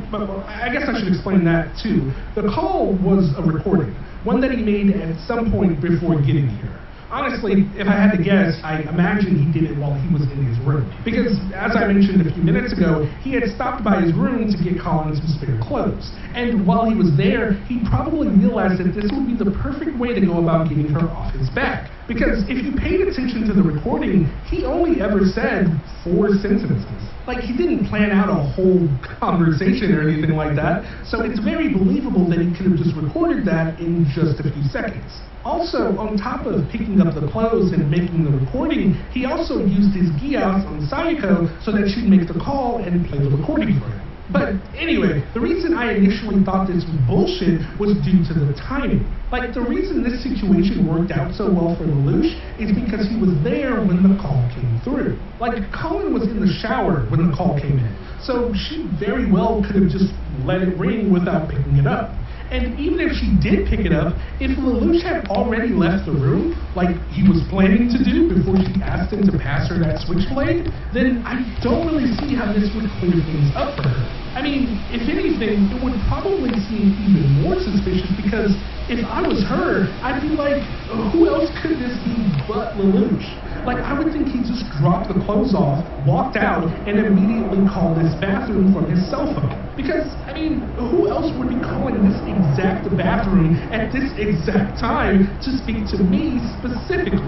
but I guess I should explain that too. The call was a recording, one that he made at some point before getting here. Honestly, if I had to guess, I imagine he did it while he was in his room. Because, as I mentioned a few minutes ago, he had stopped by his room to get Colin some spare clothes. And while he was there, he probably realized that this would be the perfect way to go about getting her off his back. Because if you paid attention to the recording, he only ever said 4 sentences. Like, he didn't plan out a whole conversation or anything like that, so it's very believable that he could have just recorded that in just a few seconds. Also, on top of picking up the clothes and making the recording, he also used his geass on Sayako so that she'd make the call and play the recording for him. But anyway, the reason I initially thought this was bullshit was due to the timing. Like, the reason this situation worked out so well for Lelouch is because he was there when the call came through. Like, Colin was in the shower when the call came in, so she very well could have just let it ring without picking it up. And even if she did pick it up, if Lelouch had already left the room, like he was planning to do before she asked him to pass her that switchblade, then I don't really see how this would clear things up for her. I mean, if anything, it would probably seem even more suspicious because if I was her, I'd be like, who else could this be but Lelouch? Like, I would think he just dropped the clothes off, walked out, and immediately called this bathroom from his cell phone. Because, I mean, who else would be calling this exact bathroom at this exact time to speak to me specifically?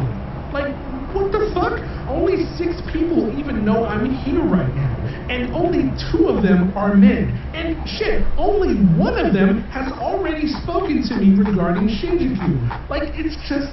Like, what the fuck? Only 6 people even know I'm here right now. And only 2 of them are men. And shit, only 1 of them has already spoken to me regarding Shinjuku. Like, it's just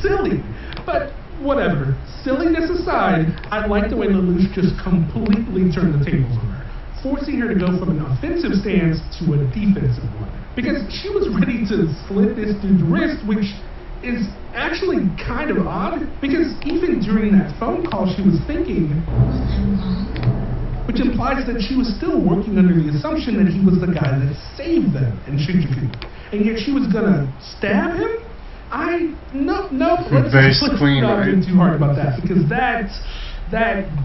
silly. But whatever. Silliness aside, I like the way Lelouch just completely turned the tables on her, forcing her to go from an offensive stance to a defensive one. Because she was ready to slit this dude's wrist, which is actually kind of odd, because even during that phone call she was thinking, which implies that she was still working under the assumption that he was the guy that saved them in Shinjuku, and yet she was gonna stab him? No, let's not think too hard about that, because that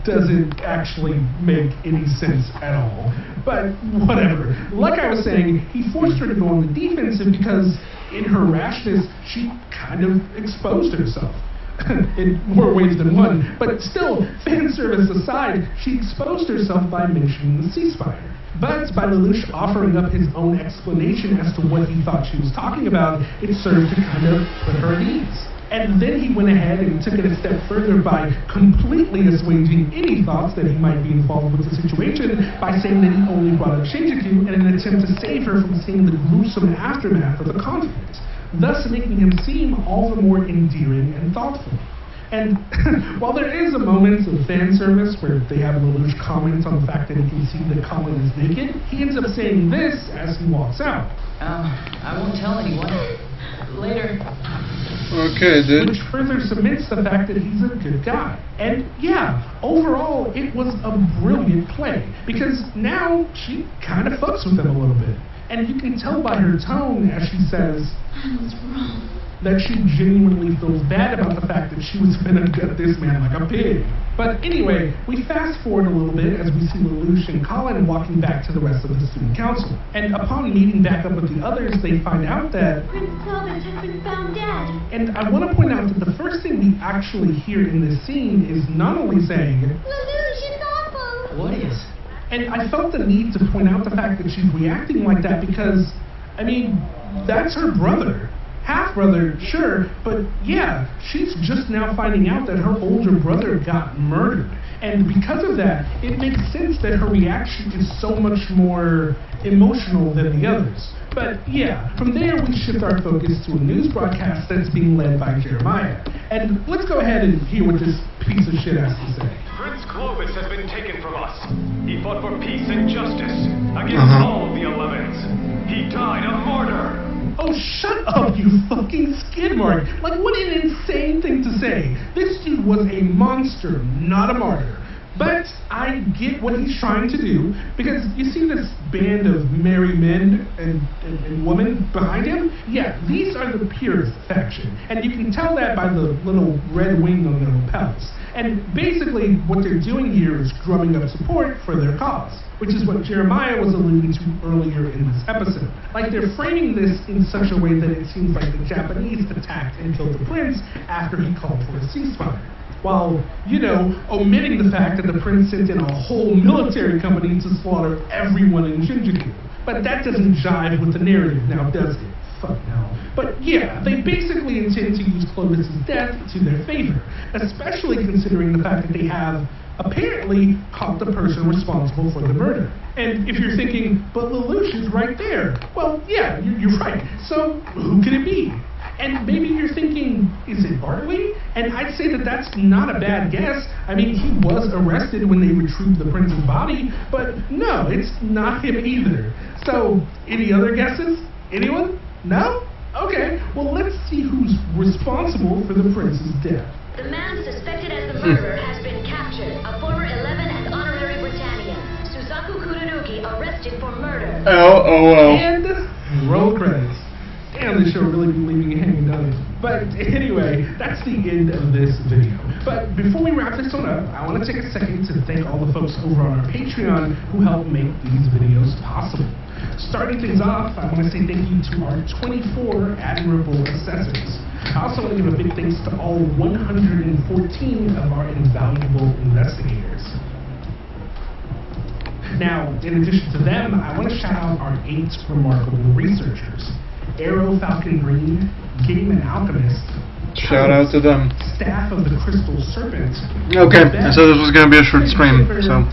doesn't actually make any sense at all. But whatever. Like I was saying, he forced her to go on the defensive because in her rashness, she kind of exposed herself. In more ways than one. But still, fan service aside, she exposed herself by mentioning the ceasefire. But by Lelouch offering up his own explanation as to what he thought she was talking about, it served to kind of put her at ease. And then he went ahead and took it a step further by completely assuaging any thoughts that he might be involved with the situation by saying that he only brought up Shinjuku in an attempt to save her from seeing the gruesome aftermath of the conflict, thus making him seem all the more endearing and thoughtful. And while there is a moment of fan service where they have Lelouch comment on the fact that he can see that Colin is naked, he ends up saying this as he walks out. I won't tell anyone. Later. Okay, dude. Which further cements the fact that he's a good guy. And yeah, overall, it was a brilliant play, because now she kind of fucks with him a little bit. And you can tell by her tone as she says, I was wrong. That she genuinely feels bad about the fact that she was gonna gut this man like a pig. But anyway, we fast forward a little bit as we see Lelouch and Colin walking back to the rest of the student council. And upon meeting back up with the others, they find out that Prince Clovis has been found dead. And I want to point out that the first thing we actually hear in this scene is not only saying, Lelouch, it's awful. What is? And I felt the need to point out the fact that she's reacting like that because, I mean, that's her brother. Half-brother, sure, but yeah, she's just now finding out that her older brother got murdered. And because of that, it makes sense that her reaction is so much more emotional than the others. But yeah, from there we shift our focus to a news broadcast that's being led by Jeremiah. And let's go ahead and hear what this piece of shit has to say. Prince Clovis has been taken from us. He fought for peace and justice against all of the 11s. He died a martyr. Oh, shut up, you fucking skid mark. Like, what an insane thing to say. This dude was a monster, not a martyr. But I get what he's trying to do, because you see this band of merry men and women behind him? Yeah, these are the Purist faction, and you can tell that by the little red wing on their lapels. And basically, what they're doing here is drumming up support for their cause, which is what Jeremiah was alluding to earlier in this episode. Like, they're framing this in such a way that it seems like the Japanese attacked and killed the prince after he called for a ceasefire, while, you know, omitting the fact that the prince sent in a whole military company to slaughter everyone in Shinjuku. But that doesn't jive with the narrative now, does it? fuck no. But yeah, they basically intend to use Clovis's death to their favor, especially considering the fact that they have apparently caught the person responsible for the murder. And if you're thinking, but Lelouch is right there, well, yeah, you're right. So who could it be? And maybe you're thinking, is it Bartley? And I'd say that that's not a bad guess. I mean, he was arrested when they retrieved the prince's body, but no, it's not him either. So, any other guesses? Anyone? No? Okay, well, let's see who's responsible for the prince's death. The man suspected as the murderer has been captured. A former 11 and honorary Britannian, Suzaku Kurunuki, arrested for murder. And roll credits. Damn, this show really be leaving you hanging, doesn't it? But anyway, that's the end of this video. But before we wrap this one up, I want to take a second to thank all the folks over on our Patreon who help make these videos possible. Starting things off, I want to say thank you to our 24 admirable assessors. I also want to give a big thanks to all 114 of our invaluable investigators. Now, in addition to them, I want to shout out our 8 remarkable researchers. Arrow Falcon Green, Game and Alchemist. Shout out to them. Staff of the Crystal Serpent. Okay, I said this was going to be a short stream, so.